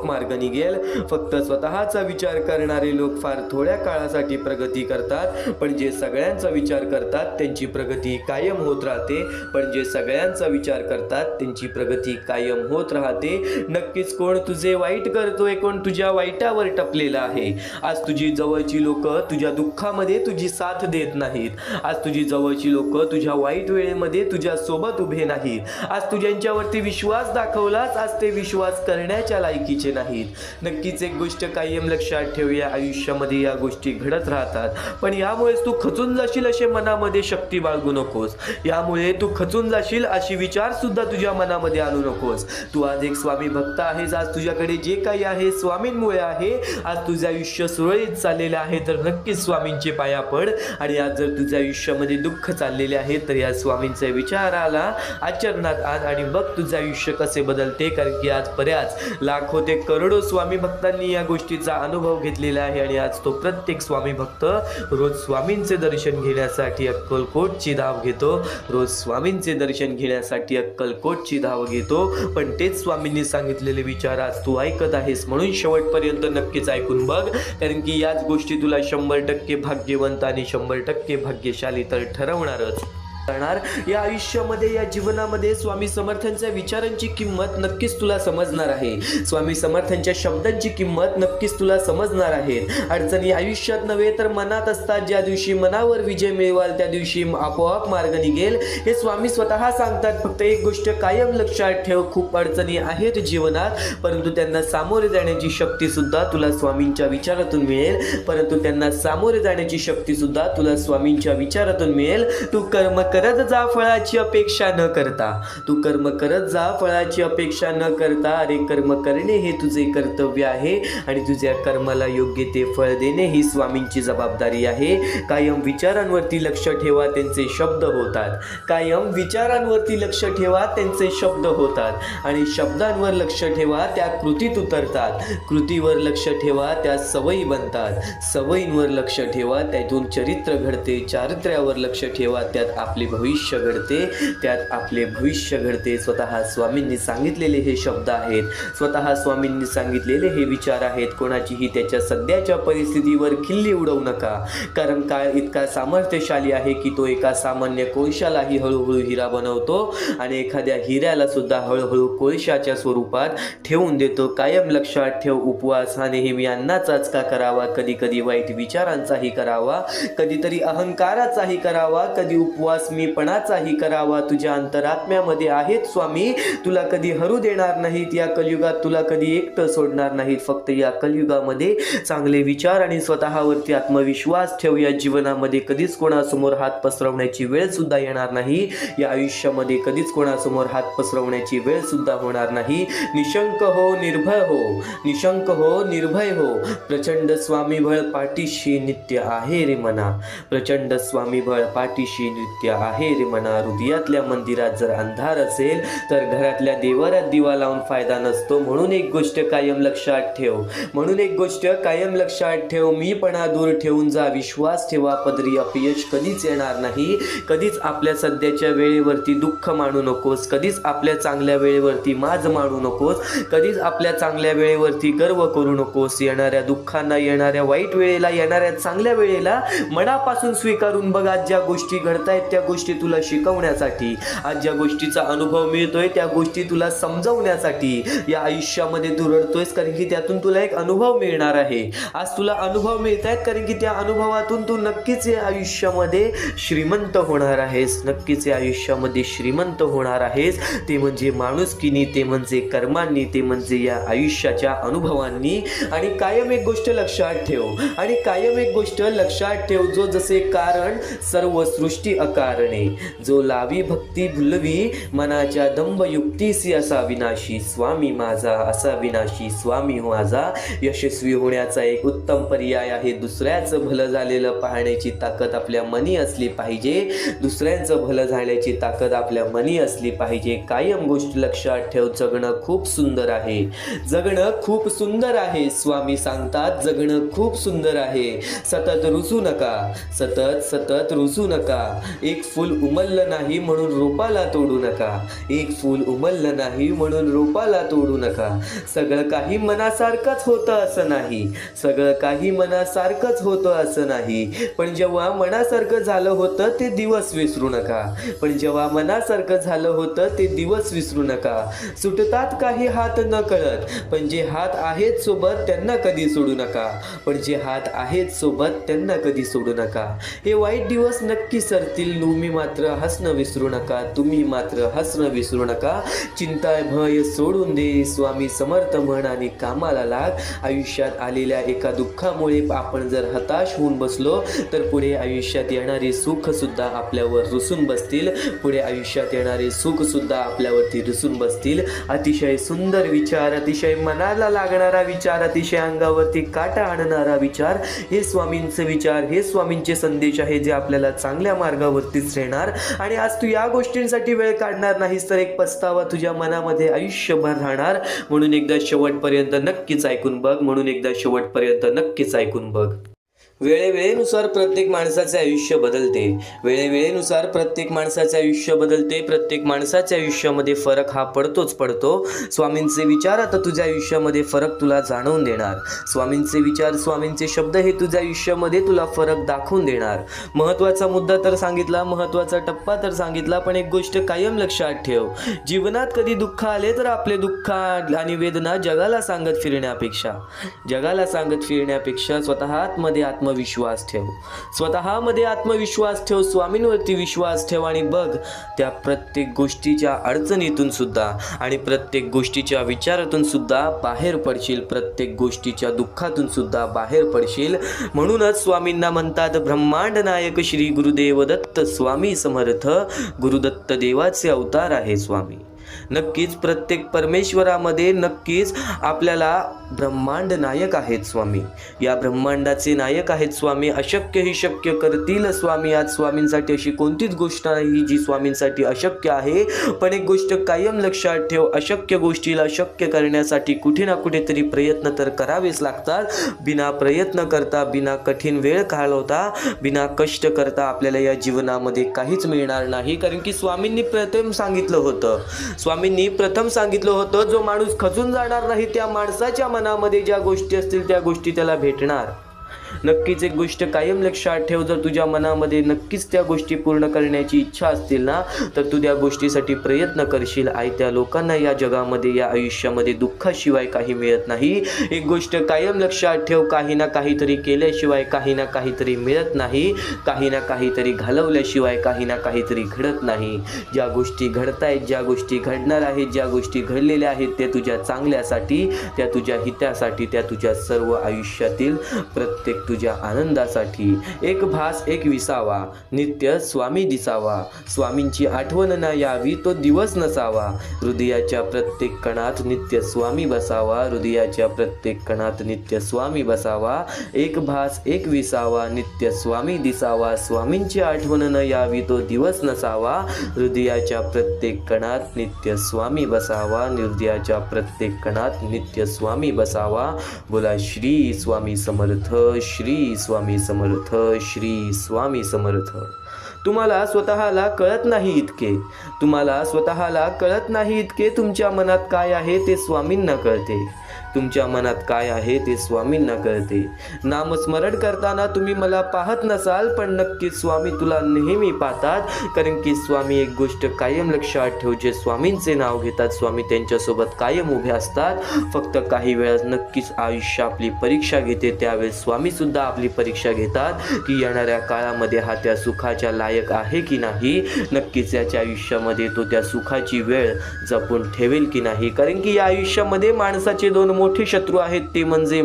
मार्ग निघेल. फक्त स्वतःचा विचार करणारे लोक फार थोड्या काळासाठी प्रगती करतात, पण जे सगळ्यांचा विचार करतात त्यांची प्रगती कायम होत राहते. नक्कीच कोण तुझे वाईट करतोय, कोण तुझ्या वाईटावर टपलेला आहे. आज तुझी जवळची लोक तुझ्या दुःखामध्ये तुझी साथ देत नाहीत. आज तुझी जवळची लोक तुझ्या वाईट वेळेमध्ये तुझ्या सोबत उभे नाहीत. आज तू ज्यांच्यावरती विश्वास दाखवलास आज ते विश्वास करण्याच्या लायकीचे नाहीत. नक्कीच एक गोष्ट कायम लक्षात ठेव, या आयुष्यामध्ये या गोष्टी घडत राहतात. पण यामुळेच तू खचून जाशील असे मनामध्ये शक्ती बाळगू नकोस. यामुळे तू खचून जाशील अशी विचार सुद्धा तुझ्या मनामध्ये आणू नकोस. तू आज एक स्वामी भक्त आहेस. आज तुझ्याकडे जे काही आहे स्वामींमुळे आहे. आज तुझे आयुष्य सुरळीत चाललेले आहे तर नक्कीच स्वामींचे पाया पड. आणि आज जर तुझ्या आयुष्यामध्ये दुःख चाललेले आहे तर या स्वामींच्या विचाराला आचरणात आण आणि बघ तुझे आयुष्य कसे बदलते. कारण की आज बऱ्याच लाखो ते करोडो स्वामी भक्तांनी या गोष्टीचा अनुभव घेतलेला आहे. आणि आज तो प्रत्येक स्वामी भक्त रोज स्वामींचे दर्शन घेण्यासाठी अक्कलकोटची धाव घेतो. पण तेच स्वामींनी सांगितलेले विचार आज तू ऐकत आहेस म्हणून शेवटपर्यंत नक्कीच ऐकून बघ. कारण की याच गोष्टी तुला 100% भाग्यवंत आणि 100% भाग्यशाली तर ठरवणारच. या आयुष्यामध्ये या जीवनामध्ये स्वामी समर्थांच्या विचारांची किंमत नक्कीच तुला समजणार आहे. स्वामी समर्थांच्या शब्दांची किंमत नक्कीच तुला समजणार आहे. अडचणी आयुष्यात नव्हे तर मनात असतात. ज्या दिवशी मनावर विजय मिळवाल त्या दिवशी आपोआप मार्ग निघेल हे स्वामी स्वतः सांगतात. फक्त एक गोष्ट कायम लक्षात ठेव, खूप अडचणी आहेत जीवनात परंतु त्यांना सामोरे जाण्याची शक्ती सुद्धा तुला स्वामींच्या विचारातून मिळेल. तू कर्म करत जा फळाची अपेक्षा न करता. अरे कर्म करणे हे तुझे कर्तव्य आहे आणि तुझ्या कर्माला योग्य ते फळ देणे ही स्वामींची जबाबदारी आहे. कायम विचारांवरती लक्ष ठेवा, त्यांचे शब्द होतात. आणि शब्दांवर लक्ष ठेवा त्या कृतीत उतरतात. कृतीवर लक्ष ठेवा त्या सवयी बनतात. सवयींवर लक्ष ठेवा त्यातून चरित्र घडते. चारित्र्यावर लक्ष ठेवा त्यात आपले भविष्य घडते, त्यात आपले भविष्य घडते. स्वतः स्वामींनी सांगितलेले हे शब्द आहेत, स्वतः स्वामींनी सांगितलेले हे विचार आहेत. कोणाचीही त्याच्या सध्याच्या परिस्थितीवर खिल्ली उडवू नका, कारण काळ इतका सामर्थ्यशाली आहे की तो एका सामान्य कोळशालाही हळूहळू हिरा बनवतो आणि एखाद्या हिऱ्याला सुद्धा हळूहळू कोळशाच्या स्वरूपात ठेवून देतो. कायम लक्षात ठेव, उपवास हा नेहमी अन्नाचाच का करावा, कधी कधी वाईट विचारांचाही करावा, कधीतरी अहंकाराचाही करावा, कधी उपवास मीपणाचाही करावा. तुझ्या अंतरात्म्यामध्ये आहेत स्वामी, तुला कधी हरू देणार नाहीत. या कलियुगात तुला कधी एकटं सोडणार नाहीत. फक्त या कलियुगामध्ये चांगले विचार आणि स्वतःवरती आत्मविश्वास ठेव. या जीवनामध्ये कधीच कोणासमोर हात पसरवण्याची वेळ सुद्धा येणार नाही. या आयुष्यामध्ये कधीच कोणासमोर हात पसरवण्याची वेळ सुद्धा होणार नाही. निशंक हो, निर्भय हो, निशंक हो, निर्भय हो. प्रचंड स्वामीबळ पाठीशी नित्य आहे रे मना, प्रचंड स्वामीबळ पाठीशी नित्य आहे रे मना. हृदयातल्या मंदिरात जर अंधार असेल तर घरातल्या देवाऱ्यात दिवा लावून फायदा नसतो. म्हणून एक गोष्ट कायम लक्षात ठेव, म्हणून एक गोष्ट कायम लक्षात ठेव, मीपणा दूर ठेवून जा, विश्वास ठेवा. पदरी अपयश कधीच येणार नाही. कधीच आपल्या सध्याच्या वेळेवरती दुःख मानू नकोस, कधीच आपल्या चांगल्या वेळेवरती माज मानू नकोस, कधीच आपल्या चांगल्या वेळेवरती गर्व करू नकोस. येणाऱ्या दुःखांना, येणाऱ्या वाईट वेळेला, येणाऱ्या चांगल्या वेळेला मनापासून स्वीकारून बघ. आज ज्या गोष्टी घडतायत त्या गोष्टी तुला शिकवण्यासाठी, आज ज्या गोष्टीचा अनुभव मिळतोय त्या गोष्टी तुला समजवण्यासाठी. या आयुष्यामध्ये तू रडतोयस कारण की त्यातून तुला एक अनुभव मिळणार आहे. आज तुला अनुभव मिळत आहेत कारण की त्या अनुभवातून तू नक्कीच या आयुष्यामध्ये श्रीमंत होणार आहेस, नक्कीच या आयुष्यामध्ये श्रीमंत होणार आहेस. ते म्हणजे माणुसकीनी, ते म्हणजे कर्मांनी, ते म्हणजे या आयुष्याच्या अनुभवांनी. आणि कायम एक गोष्ट लक्षात ठेव, आणि कायम एक गोष्ट लक्षात ठेव, जो जसे कारण सर्व सृष्टी अकारणे, जो लावी भक्ती भुलवी मनाच्या दंभ युक्तीसी असा विनाशी स्वामी माझा, असा विनाशी स्वामी माझा. यशस्वी होण्याचा एक उत्तम पर्याय आहे दुसऱ्याचं भलं झालेलं पाहण्याची ताकद आपल्या मनी असली पाहिजे, दुसऱ्यांचं भलं झाल्याची ताकद आपल्या मनी असली पाहिजे. कायम गोष्ट लक्षात ठेव, जगणं खूप सुंदर आहे, जगणं खूप सुंदर आहे. स्वामी सांगतात जगणं खूप सुंदर आहे. सतत रुसू नका, सतत सतत रुसू नका. एक फूल उमललं नाही म्हणून रोपाला तोडू नका, एक फूल उमललं नाही म्हणून रोपाला तोडू नका. सगळं काही मनासारखंच होतं असं नाही, सगळं काही मनासारखंच होतं असं नाही. पण जेव्हा मनासारखं झालं होतं ते दिवस विसरू नका, पण जेव्हा मनासारखं झालं होतं ते दिवस विसरू नका. सुटतात काही हात न कळत, पण जे हात आहेत सोबत त्यांना कधी सोडू नका, पण जे हात आहेत सोबत त्यांना कधी सोडू नका. हे वाईट दिवस नक्की सरतील, तुम्ही मात्र हसणं विसरू नका, तुम्ही मात्र हसणं विसरू नका. चिंता भय सोडून दे, स्वामी समर्थ म्हण आणि कामाला लाग. आयुष्यात आलेल्या एका दुःखामुळे आपण जर हताश होऊन बसलो तर पुढे आयुष्यात येणारे सुख सुद्धा आपल्यावर रुसून बसतील, पुढे आयुष्यात येणारे सुख सुद्धा आपल्यावरती रुसून बसतील. अतिशय सुंदर विचार, अतिशय मनाला लागणारा विचार, अतिशय अंगावरती काटा आणणारा विचार, हे स्वामींचे विचार, हे स्वामींचे संदेश आहे जे आपल्याला चांगल्या मार्गावरतीच नेणार. आणि आज तू या गोष्टींसाठी वेळ काढणार नाहीस तर एक पस्तावा तुझ्या मनामध्ये आयुष्यभर राहणार. म्हणून एकदा शेवटपर्यंत नक्कीच ऐकून बघ, म्हणून एकदा शेवटपर्यंत नक्कीच ऐकून बघ. वेळेवेळेनुसार प्रत्येक माणसाचे आयुष्य बदलते, वेळेवेळेनुसार प्रत्येक माणसाचे आयुष्य बदलते. प्रत्येक माणसाच्या आयुष्यामध्ये फरक हा पडतोच पडतो. स्वामींचे विचार आता तुझ्या आयुष्यामध्ये फरक तुला जाणवून देणार. स्वामींचे विचार, स्वामींचे शब्द हे तुझ्या आयुष्यामध्ये तुला फरक दाखवून देणार. महत्त्वाचा मुद्दा तर सांगितला, महत्त्वाचा टप्पा तर सांगितला, पण एक गोष्ट कायम लक्षात ठेव, जीवनात कधी दुःख आले तर आपले दुःख आणि वेदना जगाला सांगत फिरण्यापेक्षा, जगाला सांगत फिरण्यापेक्षा स्वतः आतमध्ये आत्मविश्वास ठेव, स्वतःमध्ये आत्मविश्वास ठेव, स्वामींवरती विश्वास ठेव आणि बघ त्या प्रत्येक गोष्टीच्या अडचणीतून सुद्धा आणि प्रत्येक गोष्टीच्या विचारातून सुद्धा बाहेर पडशील, प्रत्येक गोष्टीच्या दुःखातून सुद्धा बाहेर पडशील. म्हणूनच स्वामींना म्हणतात ब्रह्मांड नायक श्री गुरुदेव दत्त स्वामी समर्थ. गुरुदत्त देवाचे अवतार आहे स्वामी. नक्कीच प्रत्येक परमेश्वरामध्ये नक्कीच आपल्याला ब्रह्मांड नायक आहेत स्वामी. या ब्रह्मांडाचे नायक आहेत स्वामी. अशक्य ही शक्य करतील स्वामी. आज स्वामींसाठी अशी कोणतीच गोष्ट नाही जी स्वामींसाठी अशक्य आहे. पण एक गोष्ट कायम लक्षात ठेव, अशक्य गोष्टीला शक्य करण्यासाठी कुठे ना कुठेतरी प्रयत्न तर करावेच लागतात. बिना प्रयत्न करता, बिना कठीण वेळ घालवता, बिना कष्ट करता आपल्याला या जीवनामध्ये काहीच मिळणार नाही. कारण की स्वामींनी प्रथम सांगितलं होतं, जो माणूस खचून जाणार नाही त्या माणसाच्या मनामध्ये ज्या गोष्टी असतील त्या गोष्टी त्याला भेटणार. नक्कीच एक गोष्ट कायम लक्षात ठेव, जर तुझ्या मनामध्ये नक्कीच त्या गोष्टी पूर्ण करण्याची इच्छा असतील ना, तर तू त्या गोष्टीसाठी प्रयत्न करशील. त्या लोकांना या जगामध्ये, या आयुष्यामध्ये दुःखाशिवाय काही मिळत नाही. एक गोष्ट कायम लक्षात ठेव, काही ना काहीतरी केल्याशिवाय काही ना काहीतरी मिळत नाही. काही ना काहीतरी घालवल्याशिवाय काही ना काहीतरी घडत नाही. ज्या गोष्टी घडतायत, ज्या गोष्टी घडणार आहेत, ज्या गोष्टी घडलेल्या आहेत, त्या तुझ्या चांगल्यासाठी, त्या तुझ्या हितासाठी, त्या तुझ्या सर्व आयुष्यातील प्रत्येक तुझ्या आनंदासाठी. एक भास एक विसावा, नित्य स्वामी दिसावा. स्वामींची आठवण न यावी तो दिवस नसावा. हृदयाच्या प्रत्येक कणात नित्य स्वामी बसावा. हृदयाच्या प्रत्येक कणात नित्य स्वामी बसावा. एक भास एक विसावा, नित्य स्वामी दिसावा. स्वामींची आठवण न यावी तो दिवस नसावा. हृदयाच्या प्रत्येक कणात नित्य स्वामी बसावा. हृदयाच्या प्रत्येक कणात नित्य स्वामी बसावा. बोला श्री स्वामी समर्थ, श्री स्वामी समर्थ, श्री स्वामी समर्थ. तुम्हाला स्वतःला कळत नाही इतके, तुमच्या मनात काय आहे ते स्वामींना कळते. तुमच्या मनात काय आहे ते स्वामींना कळते. नामस्मरण करताना तुम्ही मला पाहत नसाल, पण नक्कीच स्वामी तुला नेहमी पाहतात. कारण की स्वामी एक गोष्ट कायम लक्षात ठेव, जे स्वामींचे नाव घेतात स्वामी त्यांच्यासोबत कायम उभे असतात. फक्त काही वेळात नक्कीच आयुष्य आपली परीक्षा घेते, त्यावेळेस स्वामी सुद्धा आपली परीक्षा घेतात की येणाऱ्या काळामध्ये हा त्या सुखाच्या लायक आहे की नाही. नक्कीच याच्या आयुष्यामध्ये तो त्या सुखाची वेळ जपून ठेवेल की नाही. कारण की या आयुष्यामध्ये माणसाचे दोन मोठे शत्रू आहेत, ते म्हणजे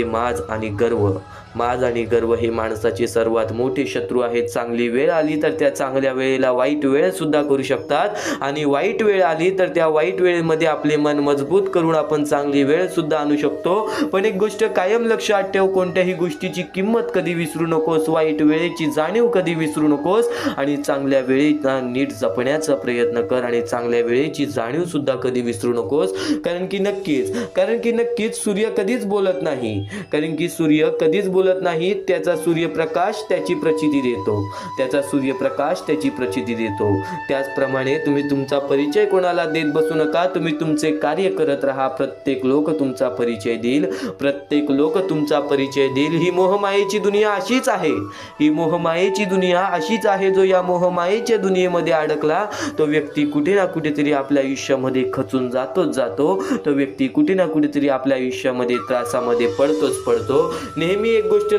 माज आणि गर्व. माज आणि गर्व हे माणसाचे सर्वात मोठे शत्रू आहेत. चांगली वेळ आली तर त्या चांगल्या वेळेला वाईट वेळ सुद्धा करू शकतात, आणि वाईट वेळ आली तर त्या वाईट वेळेमध्ये आपले मन मजबूत करून आपण चांगली वेळ सुद्धा आणू शकतो. पण एक गोष्ट कायम लक्षात ठेव, कोणत्याही गोष्टीची किंमत कधी विसरू नकोस. वाईट वेळेची जाणीव कधी विसरू नकोस, आणि चांगल्या वेळेला नीट जपण्याचा प्रयत्न कर, आणि चांगल्या वेळेची जाणीव सुद्धा कधी विसरू नकोस. कारण की नक्कीच सूर्य कधीच बोलत नाही. त्याचा सूर्यप्रकाश त्याची प्रचिती देतो. त्याचप्रमाणे तुम्ही तुमचा परिचय कोणाला देत बसू नका. तुम्ही तुमचे कार्य करत राहा. प्रत्येक लोक तुमचा परिचय देईल. ही मोहमायेची दुनिया अशीच आहे. जो या मोहमायेच्या दुनियेमध्ये अडकला तो व्यक्ती कुठे ना कुठेतरी आपल्या आयुष्यामध्ये खचून जातो. तो व्यक्ती कुठे ना कुठेतरी आपल्या आयुष्यामध्ये त्रासामध्ये पडतो. नेहमी एक गोष्ट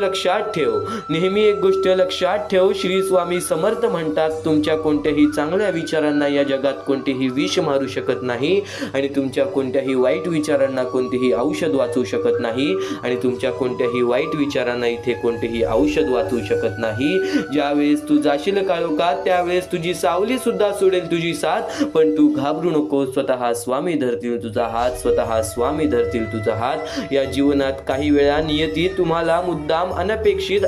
लक्षात ठेव, श्री स्वामी समर्थ म्हणतात, तुमच्या कोणत्याही चांगल्या विचारांना या जगात कोणतेही विष मारू शकत नाही, आणि तुमच्या कोणत्याही वाईट विचारांना कोणतेही औषध वाचू शकत नाही, आणि तुमच्या कोणत्याही वाईट विचारांना इथे कोणतेही औषध वाचू शकत नाही. ज्यावेळेस तू जाशील काळोखात त्यावेळेस तुझी सावली सुद्धा सोडेल तुझी साथ. पण तू घाबरू नको, स्वतः स्वामी धरतील तुझा हात. या जीवनात काही वेळा नियती तुम्हाला मुद्दाम अनपेक्षित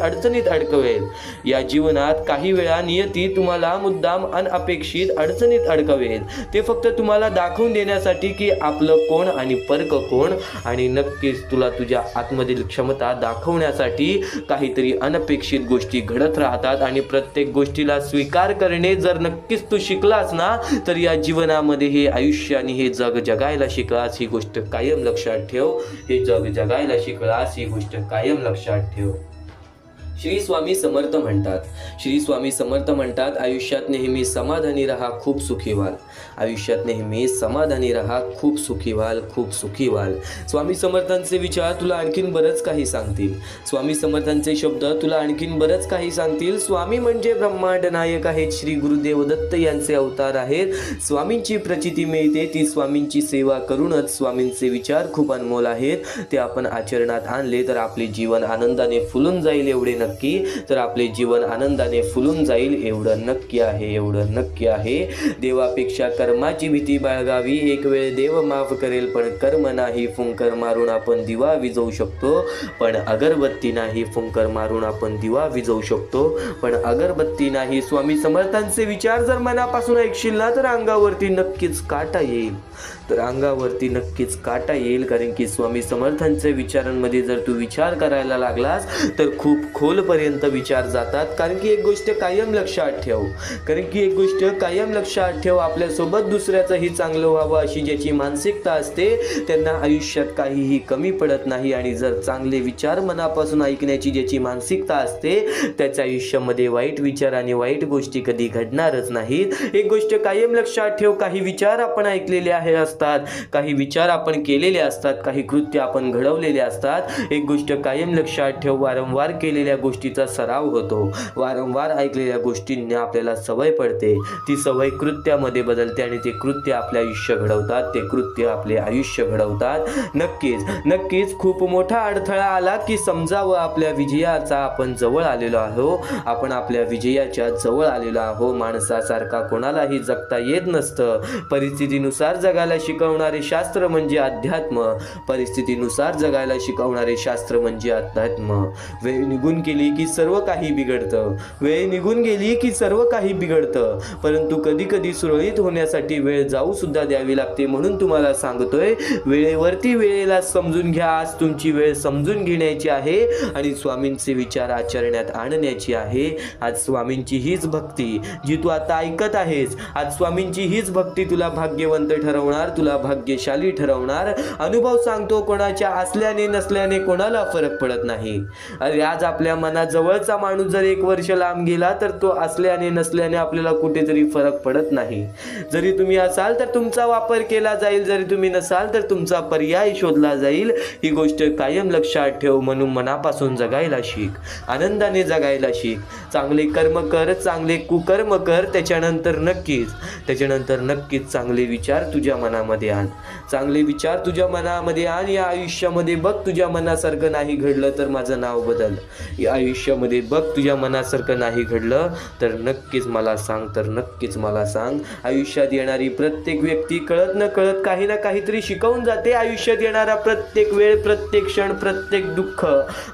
अडचणीत अडकवेल. ते फक्त तुम्हाला दाखवून देण्यासाठी की आपलं कोण आणि परक कोण, आणि नक्कीच तुला तुझ्या आतमधील क्षमता दाखवण्यासाठी काहीतरी अनपेक्षित गोष्टी घडत राहतात. आणि प्रत्येक गोष्टीला स्वीकार करणे जर नक्कीच तू शिकलास ना, तर या जीवनामध्ये हे आयुष्य आणि हे जग जगायला शिकलास. ही गोष्ट कायम लक्षात ठेव. श्री स्वामी समर्थ म्हणतात, आयुष्यात नेहमी समाधानी राहा, खूप सुखी व्हाल. स्वामी समर्थांचे विचार तुला आणखीन बरंच काही सांगतील. स्वामी समर्थांचे शब्द तुला आणखीन बरंच काही सांगतील. स्वामी म्हणजे ब्रह्मांड नायक आहेत. श्री गुरुदेव दत्त यांचे अवतार आहेत. स्वामींची प्रचिती मिळते ती स्वामींची सेवा करूनच. स्वामींचे विचार खूप अनमोल आहेत. ते आपण आचरणात आणले तर आपले जीवन आनंदाने फुलून जाईल एवढे नक्की, तर आपले जीवन आनंदाने फुलून जाईल एवढं नक्की आहे, एवढं नक्की आहे. देवापेक्षा कर्माची भीती बाळगावी, एक वेळ देव माफ करेल पण कर्म नाही. फुंकर मारून आपण दिवा विझवू शकतो पण अगरबत्ती नाही. फुंकर मारून आपण दिवा विझवू शकतो पण अगरबत्ती नाही. स्वामी समर्थांचे विचार जर मनापासून ऐकशील ना तर अंगावरती नक्कीच काटा येईल, तर अंगावरती नक्कीच काटा येईल. कारण की स्वामी समर्थांच्या विचारांमध्ये जर तू विचार करायला लागलास तर खूप खोलपर्यंत विचार जातात. कारण की एक गोष्ट कायम लक्षात ठेव, कारण की एक गोष्ट कायम लक्षात ठेव, आपल्यासोबत दुसऱ्याचंही चांगलं व्हावं अशी ज्याची मानसिकता असते त्यांना आयुष्यात काहीही कमी पडत नाही. आणि जर चांगले विचार मनापासून ऐकण्याची ज्याची मानसिकता असते त्याच्या आयुष्यामध्ये वाईट विचार आणि वाईट गोष्टी कधी घडणारच नाहीत. एक गोष्ट कायम लक्षात ठेव, काही विचार आपण ऐकलेले असतात, काही विचार आपण केलेले असतात, काही कृत्य आपण घडवलेले असतात. एक गोष्ट कायम लक्षात ठेव, वारंवार केलेल्या गोष्टीचा सराव होतो, वारंवार ऐकलेल्या गोष्टींना आपल्याला सवय पडते, ती सवय कृत्यामध्ये बदलते आणि ते कृत्य आपले आयुष्य घडवतात, ते कृत्य आपले आयुष्य घडवतात. नक्कीच नक्कीच खूप मोठा अडथळा आला की समजावं आपल्या विजयाचा आपण जवळ आलेलो आहो, आपण आपल्या विजयाच्या जवळ आलेलो आहो. माणसासारखा कोणालाही जगता येत नसतं. परिस्थितीनुसार जगायला शिकवणारे शास्त्र म्हणजे अध्यात्म, परिस्थितीनुसार जगायला शिकवणारे शास्त्र म्हणजे अध्यात्म. वेळ निघून गेली की सर्व काही बिघडतं, वेळ निघून गेली की सर्व काही बिघडतं, परंतु कधी कधी सुरळीत होण्यासाठी वेळ जाऊ सुद्धा द्यावी लागते. म्हणून तुम्हाला सांगतोय वेळेवरती वेळेला समजून घ्या. आज तुमची वेळ समजून घेण्याची आहे आणि स्वामींचे विचार आचरण्यात आणण्याची आहे. आज स्वामींची हीच भक्ती जी तू आता ऐकत आहेस, आज स्वामींची हीच भक्ती तुला भाग्यवंत ठरवणार, तुला भाग्यशाली ठरवणार. अनुभव सांगतो, कोणाच्या असल्याने नसल्याने कोणाला फरक पडत नाही. अरे आज आपल्या मनाजवळचा माणूस जर 1 वर्ष लांब गेला तर तो असल्याने नसल्याने आपल्याला कुठेतरी फरक पडत नाही. जरी तुम्ही असाल तर तुमचा वापर केला जाईल, जरी तुम्ही नसाल तर तुमचा पर्याय शोधला जाईल. ही गोष्ट कायम लक्षात ठेव. म्हणून मनापासून जगायला शिक, आनंदाने जगायला शिक, चांगले कर्म कर, चांगले कुकर्म कर, त्याच्यानंतर नक्कीच चांगले विचार तुझ्या मनामध्ये आण, चांगले विचार तुझ्या मनामध्ये आण. या आयुष्यामध्ये बघ तुझ्या मनासारखं नाही घडलं तर माझं नाव बदल. या आयुष्यामध्ये बघ तुझ्या मनासारखं नाही घडलं तर नक्कीच मला सांग, तर नक्कीच मला सांग. आयुष्यात येणारी प्रत्येक व्यक्ती कळत न कळत काही ना काहीतरी शिकवून जाते. आयुष्यात येणारा प्रत्येक वेळ, प्रत्येक क्षण, प्रत्येक दुःख,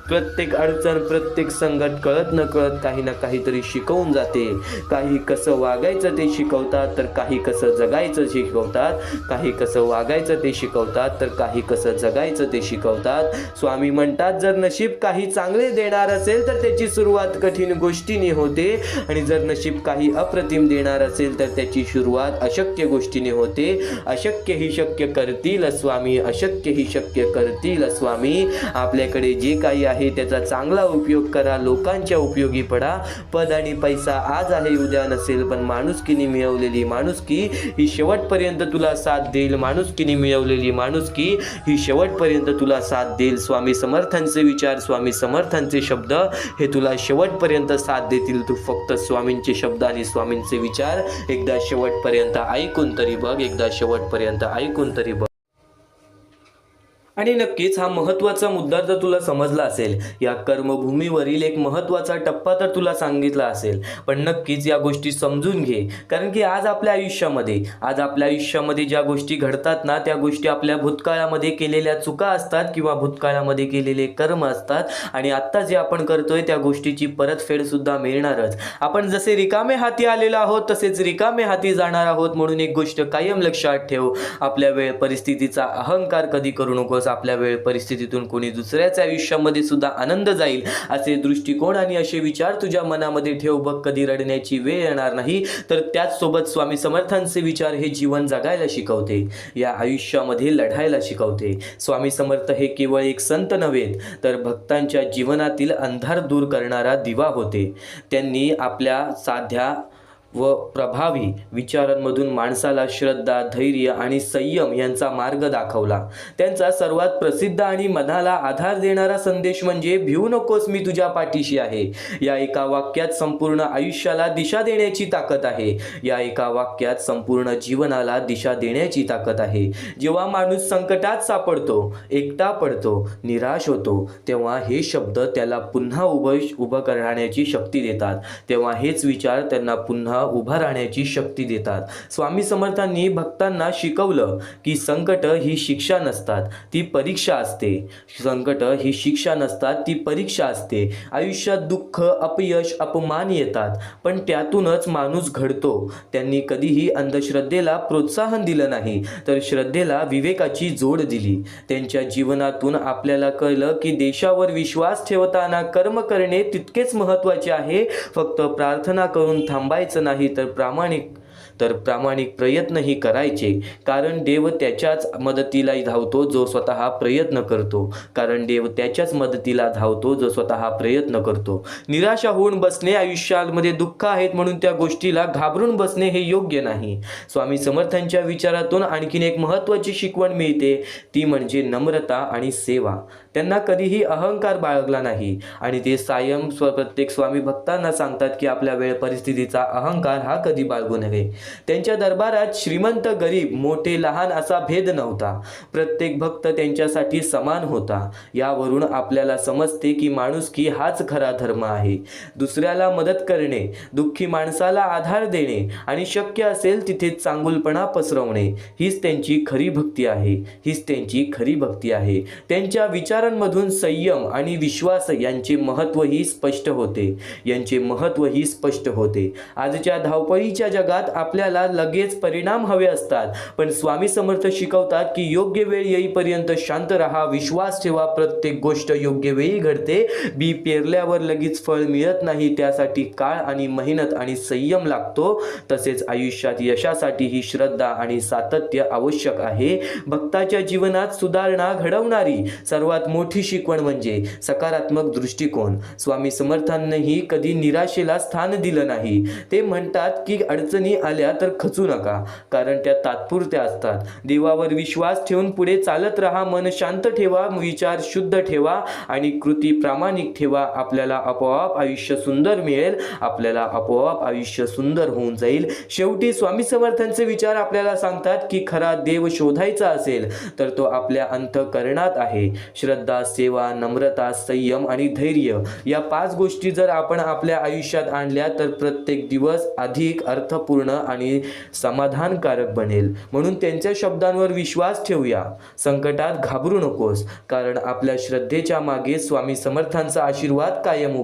प्रत्येक अडचण, प्रत्येक संकट कळत न कळत काही ना काहीतरी शिकवून जाते. काही कसं वागायचं ते शिकवतात, तर काही कसं जगायचं शिकवतात, काही कसं वागायचं ते शिकवतात, तर काही कसं जगायचं ते शिकवतात. स्वामी म्हणतात, जर नशीब काही चांगले देणार असेल तर त्याची सुरुवात कठीण गोष्टीने होते आणि जर नशीब काही अप्रतिम देणार असेल तर त्याची सुरुवात अशक्य गोष्टीने होते. अशक्य ही शक्य करतील स्वामी, अशक्य ही शक्य करतील स्वामी. आपल्याकडे जे काही आहे त्याचा चांगला उपयोग करा, लोकांच्या उपयोगी पडा. पद आणि पैसा आज आहे उद्या नसेल, पण माणुसकीने मिळवलेली माणुसकी ही शेवटपर्यंत तुला साथ देईल. माणुसकीने मिळवलेली माणुसकी ही शेवटपर्यंत तुला साथ देईल. स्वामी समर्थांचे विचार, स्वामी समर्थांचे शब्द हे तुला शेवटपर्यंत साथ देतील. तू फक्त स्वामींचे शब्द आणि स्वामींचे विचार एकदा शेवटपर्यंत ऐकून तरी बघ, एकदा शेवटपर्यंत ऐकून तरी बघ. आणि नक्कीच हा महत्त्वाचा मुद्दा जर तुला समजला असेल, या कर्मभूमीवरील एक महत्त्वाचा टप्पा तर तुला सांगितला असेल, पण नक्कीच या गोष्टी समजून घे. कारण की आज आपल्या आयुष्यामध्ये ज्या गोष्टी घडतात ना, त्या गोष्टी आपल्या भूतकाळामध्ये केलेल्या चुका असतात किंवा भूतकाळामध्ये केलेले कर्म असतात. आणि आत्ता जे आपण करतोय त्या गोष्टीची परतफेडसुद्धा मिळणारच. आपण जसे रिकामे हाती आलेलो आहोत तसेच रिकामे हाती जाणार आहोत. म्हणून एक गोष्ट कायम लक्षात ठेव, आपल्या वेळ परिस्थितीचा अहंकार कधी करू नकोस. आपल्या वेळ परिस्थितीतून कोणी दुसऱ्याच्या आयुष्यामध्ये सुद्धा आनंद जाईल असे दृष्टिकोन आणि असे विचार तुझ्या मनामध्ये ठेव. बघ कधी रडण्याची वेळ येणार नाही. तर त्याच सोबत स्वामी समर्थांचे विचार हे जीवन जगायला शिकवते, या आयुष्यामध्ये लढायला शिकवते. स्वामी समर्थ हे केवळ एक संत नव्हेत तर भक्तांच्या जीवनातील अंधार दूर करणारा दिवा होते. त्यांनी आपल्या साध्या व प्रभावी विचारांमधून माणसाला श्रद्धा, धैर्य आणि संयम यांचा मार्ग दाखवला. त्यांचा सर्वात प्रसिद्ध आणि मनाला आधार देणारा संदेश म्हणजे भिवू नकोस, मी तुझ्या पाठीशी आहे. या एका वाक्यात संपूर्ण आयुष्याला दिशा देण्याची ताकद आहे. या एका वाक्यात संपूर्ण जीवनाला दिशा देण्याची ताकद आहे. जेव्हा माणूस संकटात सापडतो, एकटा पडतो, निराश होतो, तेव्हा हे शब्द त्याला पुन्हा उभं राहण्याची शक्ती देतात. तेव्हा हेच विचार त्यांना पुन्हा उभा राहण्याची शक्ती देतात. स्वामी समर्थांनी भक्तांना शिकवलं की संकट ही शिक्षा नसतात, ती परीक्षा असते. संकट ही शिक्षा नसतात, ती परीक्षा असते. आयुष्यात दुःख, अपयश, अपमान येतात, पण त्यातूनच माणूस घडतो. त्यांनी कधीही अंधश्रद्धेला प्रोत्साहन दिलं नाही, तर श्रद्धेला विवेकाची जोड दिली. त्यांच्या जीवनातून आपल्याला कळलं की देशावर विश्वास ठेवताना कर्म करणे तितकेच महत्त्वाचे आहे. फक्त प्रार्थना करून थांबायचं नाही, तर प्रामाणिक प्रयत्नही करायचे. कारण देव त्याच्याच मदतीला धावतो जो स्वतः प्रयत्न करतो. निराशा होऊन बसणे, आयुष्यामध्ये दुःख आहेत म्हणून त्या गोष्टीला घाबरून बसणे हे योग्य नाही. स्वामी समर्थांच्या विचारातून आणखीन एक महत्त्वाची शिकवण मिळते, ती म्हणजे नम्रता आणि सेवा. त्यांना कधीही अहंकार बाळगला नाही आणि ते प्रत्येक स्वामी भक्तांना सांगतात की आपल्या वेळ परिस्थितीचा अहंकार हा कधी बाळगू नये. त्यांच्या दरबारात श्रीमंत, गरीब, मोठे, लहान असा भेद नव्हता. प्रत्येक भक्त त्यांच्यासाठी समान होता. यावरून आपल्याला समजते की माणुसकी हाच खरा धर्म आहे. दुसऱ्याला मदत करणे, दुःखी माणसाला आधार देणे आणि शक्य असेल तिथे चांगुलपणा पसरवणे हीच त्यांची खरी भक्ती आहे. त्यांच्या विचारांमधून संयम आणि विश्वास यांचे महत्त्वही स्पष्ट होते. आजच्या धावपळीच्या जगात आपल्याला लगेच परिणाम हवे असतात, पण स्वामी समर्थ शिकवतात की योग्य वेळ येईपर्यंत शांत राहा, विश्वास ठेवा. प्रत्येक गोष्ट योग्य वेळी घडते. बी पेरल्यावर लगेच फळ मिळत नाही, त्यासाठी काळ आणि मेहनत आणि संयम लागतो. तसेच आयुष्यात यशासाठी ही श्रद्धा आणि सातत्य आवश्यक आहे. भक्ताच्या जीवनात सुधारणा घडवणारी सर्वात मोठी शिकवण म्हणजे सकारात्मक दृष्टिकोन. स्वामी समर्थांनीही कधी निराशेला स्थान दिलं नाही. ते म्हणतात की अडचणी आल्या तर खचू नका, कारण त्या तात्पुरत्या असतात. देवावर विश्वास ठेवून पुढे चालत राहा. मन शांत ठेवा, विचार शुद्ध ठेवा आणि कृती प्रामाणिक ठेवा. आपल्याला आपोआप आयुष्य सुंदर मिळेल, आपल्याला आपोआप आयुष्य सुंदर होऊन जाईल. शेवटी स्वामी समर्थांचे विचार आपल्याला सांगतात की खरा देव शोधायचा असेल तर तो आपल्या अंतःकरणात आहे. श्रद्धा, सेवा, नम्रता, संयम आणि धैर्य या 5 गोष्टी जर आपण आपल्या आयुष्यात आणल्या तर प्रत्येक दिवस अधिक अर्थपूर्ण आणि समाधानकारक बनेल. म्हणून त्यांच्या शब्दांवर विश्वास ठेवूया. संकटात घाबरू नकोस, कारण आपल्या श्रद्धेच्या मागे स्वामी समर्थांचा आशीर्वाद कायम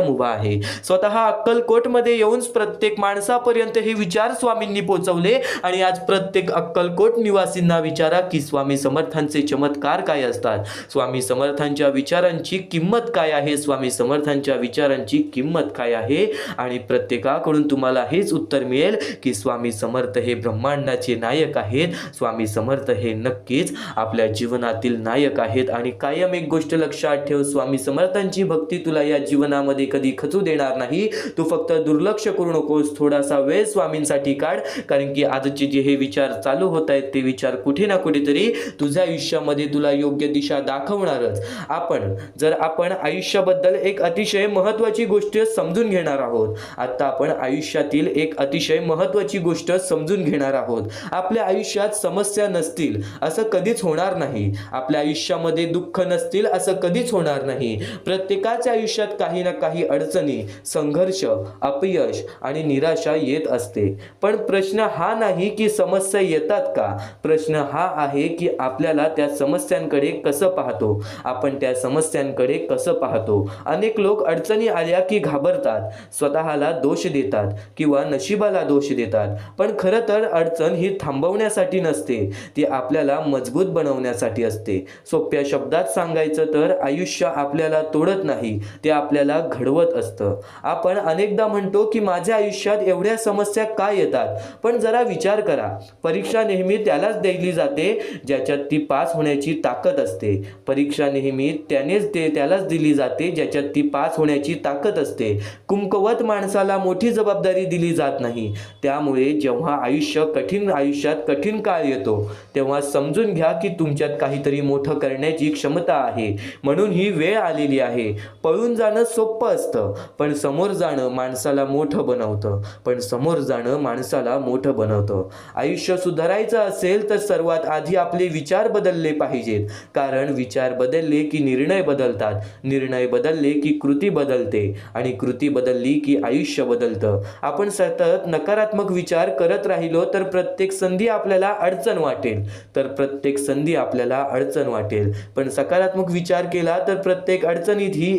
उभा आहे. स्वतः अक्कलकोटमध्ये येऊन प्रत्येक माणसापर्यंत हे विचार स्वामींनी पोहोचवले आणि आज प्रत्येक अक्कलकोट निवासींना विचारा की स्वामी समर्थांचे चमत्कार काय असतात, स्वामी समर्थांच्या विचारांची किंमत काय आहे आणि प्रत्येकाकडून तुम्हाला हेच उत्तर मिळेल की स्वामी समर्थ हे ब्रह्मांडाचे नायक आहेत. स्वामी समर्थ हे नक्कीच आपल्या जीवनातील नायक आहेत. आणि कायम एक गोष्ट लक्षात ठेव, स्वामी समर्थांची भक्ती तुला या जीवनामध्ये कधी खचू देणार नाही. तू फक्त दुर्लक्ष करू नकोस, थोडासा वेळ स्वामींसाठी काढ, कारण की आजचे जे हे विचार चालू होत आहेत ते विचार कुठे ना कुठेतरी तुझ्या आयुष्यामध्ये तुला योग्य दिशा दाखवणारच. आपण आयुष्याबद्दल एक अतिशय महत्त्वाची गोष्ट समजून घेणार आहोत. आता आपण आयुष्यातील एक अतिशय महत्त्वाची गोष्ट समजून घेणार आहोत. आपल्या आयुष्यात समस्या नसतील असं कधीच होणार नाही. आपल्या आयुष्यामध्ये दुःख नसतील असं कधीच होणार नाही. प्रत्येकाच्या आयुष्यात काही ना काही अडचणी, संघर्ष, अपयश आणि निराशा येत असते. पण प्रश्न हा नाही की समस्या येतात का, प्रश्न हा आहे की आपल्याला त्या समस्यांकडे कसं पाहतो, आपण त्या समस्यांकडे कसं पाहतो. अनेक लोक अडचणी आल्या की घाबरतात, स्वतःला दोष देतात किंवा नशिबाला दोष देतात. पण खरं तर अडचण ही थांबवण्यासाठी नसते, ती आपल्याला मजबूत बनवण्यासाठी असते. सोप्या शब्दात सांगायचं तर आयुष्य आपल्याला तोडत नाही, ते आपल्याला घडवत असतं. आपण अनेकदा म्हणतो की माझ्या आयुष्यात एवढ्या समस्या का येतात, पण जरा विचार करा, परीक्षा नेहमी त्यालाच दिली जाते ज्याच्यात ती पास होण्याची ताकद असते. परीक्षा नेहमी त्यालाच दिली जाते ज्याच्यात ती पास होण्याची ताकद असते. कुमकुवत माणसाला मोठी जबाबदारी दिली जात नाही. त्यामुळे जेव्हा आयुष्यात कठीण काळ येतो तेव्हा समजून घ्या की तुमच्यात काहीतरी मोठं करण्याची क्षमता आहे. म्हणून ही वेळ आलेली आहे. पळून जाणं सोपं असतं, पण समोर जाणं माणसाला मोठं बनवतं. आयुष्य सुधारायचं असेल तर सर्वात आधी आपले विचार बदलले पाहिजेत. कारण विचार बदलले की निर्णय बदलतात, निर्णय बदलले की कृती बदलते आणि कृती बदलली की आयुष्य बदलतं. आपण सतत नकारात्मक विचार करत राहिलो तर प्रत्येक संधी आपल्याला अडचण वाटेल. पण सकारात्मक विचार केला तर प्रत्येक अडचणीत ही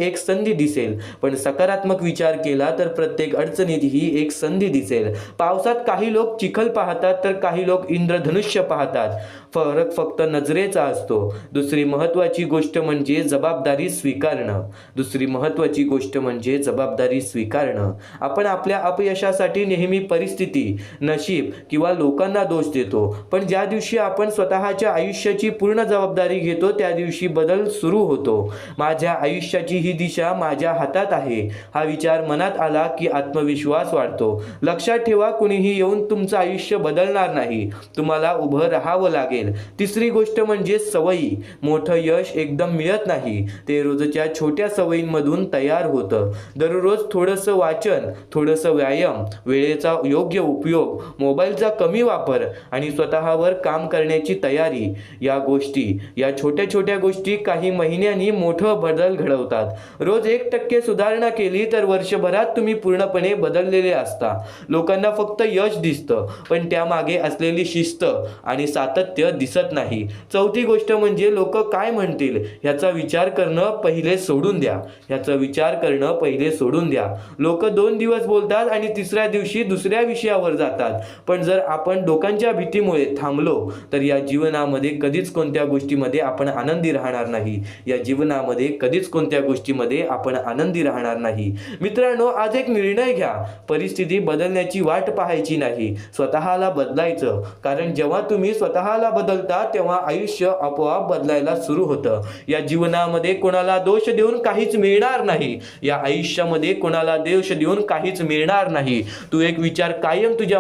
एक संधी दिसेल. पावसात काही लोक चिखल पाहतात तर काही लोक इंद्रधनुष्य पाहतात. फरक फक्त नजरेचा असतो. दुसरी महत्त्वाची गोष्ट म्हणजे जबाबदारी स्वीकारणं. आपण आपल्या अपयशासाठी नेहमी परिस्थिती, नशीब किंवा लोकांना दोष देतो. पण ज्या दिवशी आपण स्वतःच्या आयुष्याची पूर्ण जबाबदारी घेतो त्या दिवशी बदल सुरू होतो. माझ्या आयुष्याची ही दिशा माझ्या हातात आहे हा विचार मनात आला की आत्मविश्वास वाढतो. लक्षात ठेवा, कुणीही येऊन तुमचं आयुष्य बदलणार नाही. तुम्हाला उभं राहावं लागेल. तिसरी गोष्ट म्हणजे सवयी. मोठं यश एकदम मिळत नाही, ते रोजच्या छोट्या सवयींमधून तयार होतं. दररोज थोडंसं वाचन, थोडंसं व्यायाम, वेळेचा योग्य उपयोग, मोबाईलचा कमी वापर आणि स्वतःवर काम करण्याची तयारी, या छोट्या गोष्टी काही महिन्यांनी मोठं बदल घडवतात. रोज 1% सुधारणा केली तर वर्षभरात तुम्ही पूर्णपणे बदललेले असता. लोकांना फक्त यश दिसतं, पण त्यामागे असलेली शिस्त आणि सातत्य दिसत नाही. चौथी गोष्ट म्हणजे लोक काय म्हणतील ह्याचा विचार करणं पहिले सोडून द्या. लोक 2 दिवस बोलतात आणि तिसऱ्या दिवशी दुसऱ्या विषयावर जातात. पण जर आपण लोकांच्या भीतीमुळे थांबलो तर या जीवनामध्ये कधीच कोणत्या गोष्टीमध्ये आपण आनंदी राहणार नाही. मित्रांनो, आज एक निर्णय घ्या. परिस्थिती बदलण्याची वाट पाहायची नाही, स्वतःला बदलायचं. कारण जेव्हा तुम्ही स्वतःला बदलता तेव्हा आयुष्य आपोआप बदलायला सुरू होतं. या जीवनामध्ये कोणाला दोष देऊन काहीच मिळणार नाही. या आयुष्यामध्ये कोणाला दोष देऊन काहीच मिळणार नाही. तू एक विचार कायम तुझ्या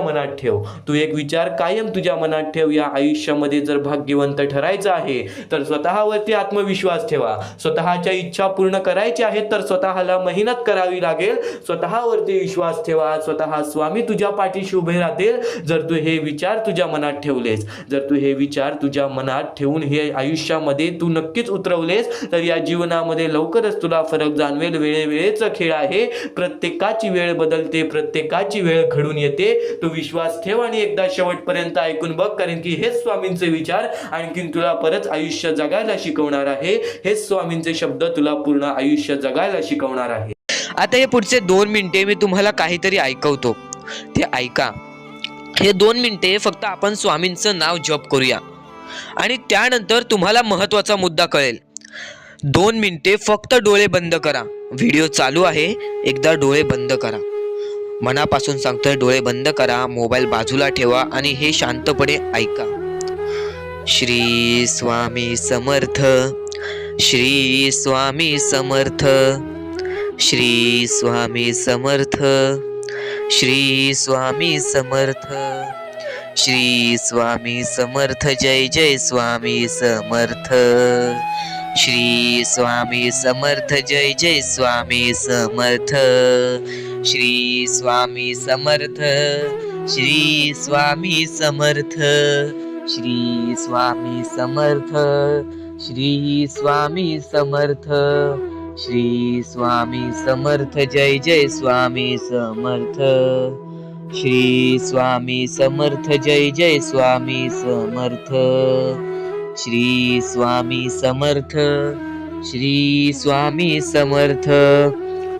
मनात ठेव. या आयुष्यामध्ये जर भाग्यवंत ठरायचं आहे तर स्वतःवरती आत्मविश्वास ठेवा. स्वतःच्या इच्छा पूर्ण करायच्या आहेत तर स्वतःला मेहनत करावी लागेल. स्वतःवरती विश्वास ठेवा. स्वतः स्वामी तुझ्या पाठीशी उभे राहतील जर तू हे विचार तुझ्या मनात ठेवलेस. जर तू हे विचार तुझ्या मनात ठेवून हे आयुष्यामध्ये तू नक्कीच उतरवलेस तर या जीवनामध्ये लवकरच तुला फरक जाणवेल. वेळेचा खेळ आहे. प्रत्येकाची वेळ बदलते, प्रत्येकाची वेळ घडून येते. तू विश्वास ठेव आणि एकदा शेवटपर्यंत ऐकून बघ, कारण की हेच स्वामींचे विचार आणखीन तुला परत आयुष्य जगायला शिकवणार आहे. हेच स्वामींचे शब्द तुला पूर्ण आयुष्य जगायला शिकवणार आहे. आता हे पुढचे 2 मिनिटे मी तुम्हाला काहीतरी ऐकवतो, ते ऐका. हे 2 मिनिटे फक्त आपण स्वामींचं नाव जप करूया आणि त्यानंतर तुम्हाला महत्त्वाचा मुद्दा कळेल. 2 मिनिटे फक्त डोळे बंद करा. व्हिडिओ चालू आहे, एकदा डोळे बंद करा. मनापासून सांगतोय, डोळे बंद करा, मोबाईल बाजूला ठेवा आणि हे शांतपणे ऐका. श्री स्वामी समर्थ, श्री स्वामी समर्थ, श्री स्वामी समर्थ, श्री स्वामी समर्थ, श्री स्वामी समर्थ. जय जय स्वामी समर्थ. श्री स्वामी समर्थ. जय जय स्वामी समर्थ. श्री स्वामी समर्थ. श्री स्वामी समर्थ. श्री स्वामी समर्थ. श्री स्वामी समर्थ. श्री स्वामी समर्थ. जय जय स्वामी समर्थ. श्री स्वामी समर्थ. जय जय स्वामी समर्थ. श्री स्वामी समर्थ. श्री स्वामी समर्थ.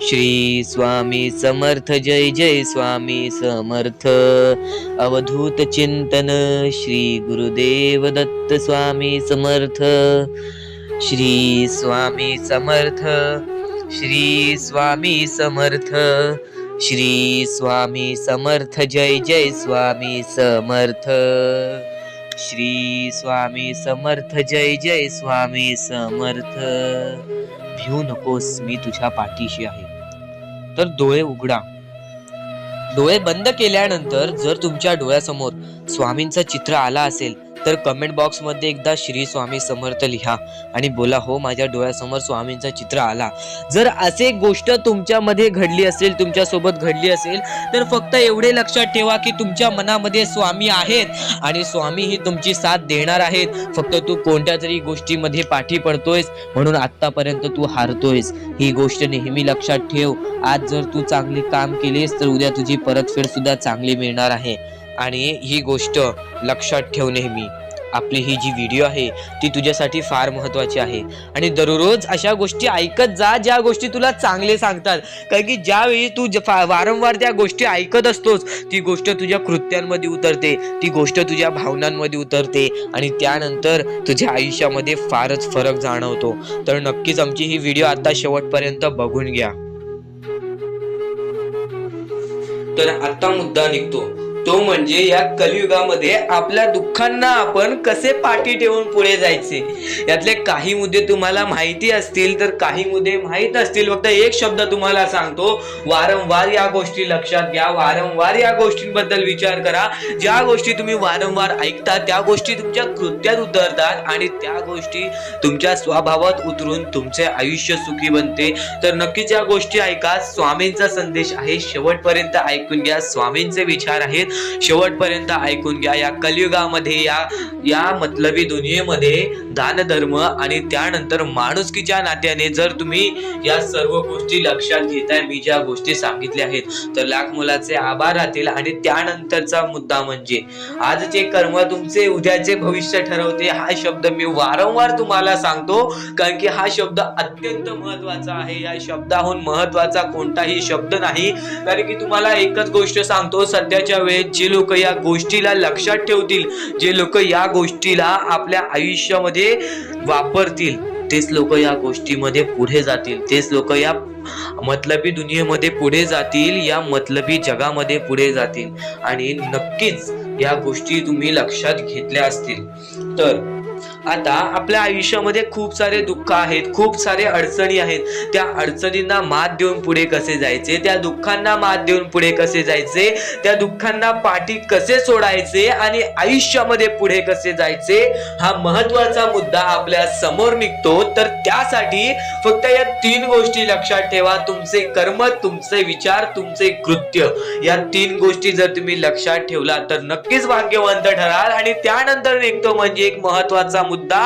श्री स्वामी समर्थ. जय जय स्वामी समर्थ. अवधूत चिंतन श्री गुरुदेव दत्त स्वामी समर्थ. श्री स्वामी समर्थ. श्री स्वामी समर्थ. श्री स्वामी समर्थ. जय जय स्वामी समर्थ. श्री स्वामी समर्थ, जय जय स्वामी समर्थ. भिऊ नकोस, मी तुझ्या पाठीशी आहे. तर डोळे उघडा. डोळे बंद केल्यानंतर जर तुमच्या डोळ्यासमोर स्वामींचं चित्र आला असेल तर कमेंट बॉक्स मध्ये एकदा श्री स्वामी समर्थ लिहा आणि बोला, हो माझ्या डोळ्यासमोर स्वामींचं चित्र आला. जर असे गोष्ट तुमच्यामध्ये घडली असेल, तुमच्या सोबत घडली असेल, तर फक्त एवढे लक्षात ठेवा की तुमच्या मनामध्ये स्वामी आहेत आणि स्वामी ही तुमची साथ देणार आहेत. फक्त तू कोणत्या तरी गोष्टीमध्ये पाठी पडतोयस म्हणून आतापर्यंत तू हारतोयस. ही गोष्ट नेहमी लक्षात ठेव. आज जर तू चांगले काम केलेस तर उद्या तुझी परतफेड सुद्धा चांगली मिळणार आहे. आणि ही गोष्ट लक्षात ठेव नेहमी. आपली ही जी व्हिडिओ आहे ती तुझ्यासाठी फार महत्वाची आहे आणि दररोज अशा गोष्टी ऐकत जा ज्या गोष्टी तुला चांगले सांगतात. कारण की ज्यावेळी तू वारंवार त्या गोष्टी ऐकत असतोस ती गोष्ट तुझ्या कृत्यांमध्ये उतरते, ती गोष्ट तुझ्या भावनांमध्ये उतरते आणि त्यानंतर तुझ्या आयुष्यामध्ये फारच फरक जाणवतो. तर नक्कीच आमची ही व्हिडिओ आता शेवटपर्यंत बघून घ्या. तर आता मुद्दा निघतो तो म्हणजे या कलियुगामध्ये आपल्या दुःखांना आपण कसे पाठी ठेवून पुढे जायचे. यातले काही मुद्दे तुम्हाला माहिती असतील तर काही मुद्दे माहित असतील. फक्त एक शब्द तुम्हाला सांगतो, वारंवार या गोष्टी लक्षात घ्या, वारंवार या गोष्टींबद्दल विचार करा. ज्या गोष्टी तुम्ही वारंवार ऐकता त्या गोष्टी तुमच्या कृत्यात उतरतात आणि त्या गोष्टी तुमच्या स्वभावात उतरून तुमचे आयुष्य सुखी बनते. तर नक्कीच या गोष्टी ऐका. स्वामींचा संदेश आहे, शेवटपर्यंत ऐकून घ्या. स्वामींचे विचार आहेत, शेवटपर्यंत ऐकून घ्या. या कलियुगामध्ये या मतलबी दुनियेमध्ये दान धर्म आणि त्यानंतर माणुसकीच्या नात्याने जर तुम्ही या सर्व गोष्टी लक्षात घेताय, मी ज्या गोष्टी सांगितल्या आहेत, तर लाख मुलाचे आभार राहतील. आणि त्यानंतरचा मुद्दा म्हणजे आजचे कर्म तुमचे उद्याचे भविष्य ठरवते. हा शब्द मी वारंवार तुम्हाला सांगतो कारण की हा शब्द अत्यंत महत्वाचा आहे. या शब्दाहून महत्वाचा कोणताही शब्द नाही. कारण की तुम्हाला एकच गोष्ट सांगतो, सध्याच्या वेळेत जे लोक या गोष्टीला लक्षात ठेवतील, जे लोक या गोष्टीला आपल्या आयुष्यामध्ये वापरतील, तेच लोक या गोष्टीमध्ये पुढे जातील, तेच लोक या मतलबी दुनियेमध्ये पुढे जातील, या मतलबी जगामध्ये पुढे जातील. आणि नक्कीच या गोष्टी तुम्ही लक्षात घेतल्या असतील. तर आता आपल्या आयुष्यामध्ये खूप सारे दुःख आहेत, खूप सारे अडचणी आहेत. त्या अडचणींना मात देऊन पुढे कसे जायचे, त्या दुःखांना मात देऊन पुढे कसे जायचे, त्या दुःखांना पाठी कसे सोडायचे आणि आयुष्यामध्ये पुढे कसे जायचे, हा महत्वाचा मुद्दा आपल्या समोर निघतो. तर त्यासाठी फक्त या 3 गोष्टी लक्षात ठेवा. तुमचे कर्म, तुमचे विचार, तुमचे कृत्य, या 3 गोष्टी जर तुम्ही लक्षात ठेवला तर नक्कीच भाग्यवंत ठराल. आणि त्यानंतर निघतो म्हणजे एक महत्वाचा मुद्दा,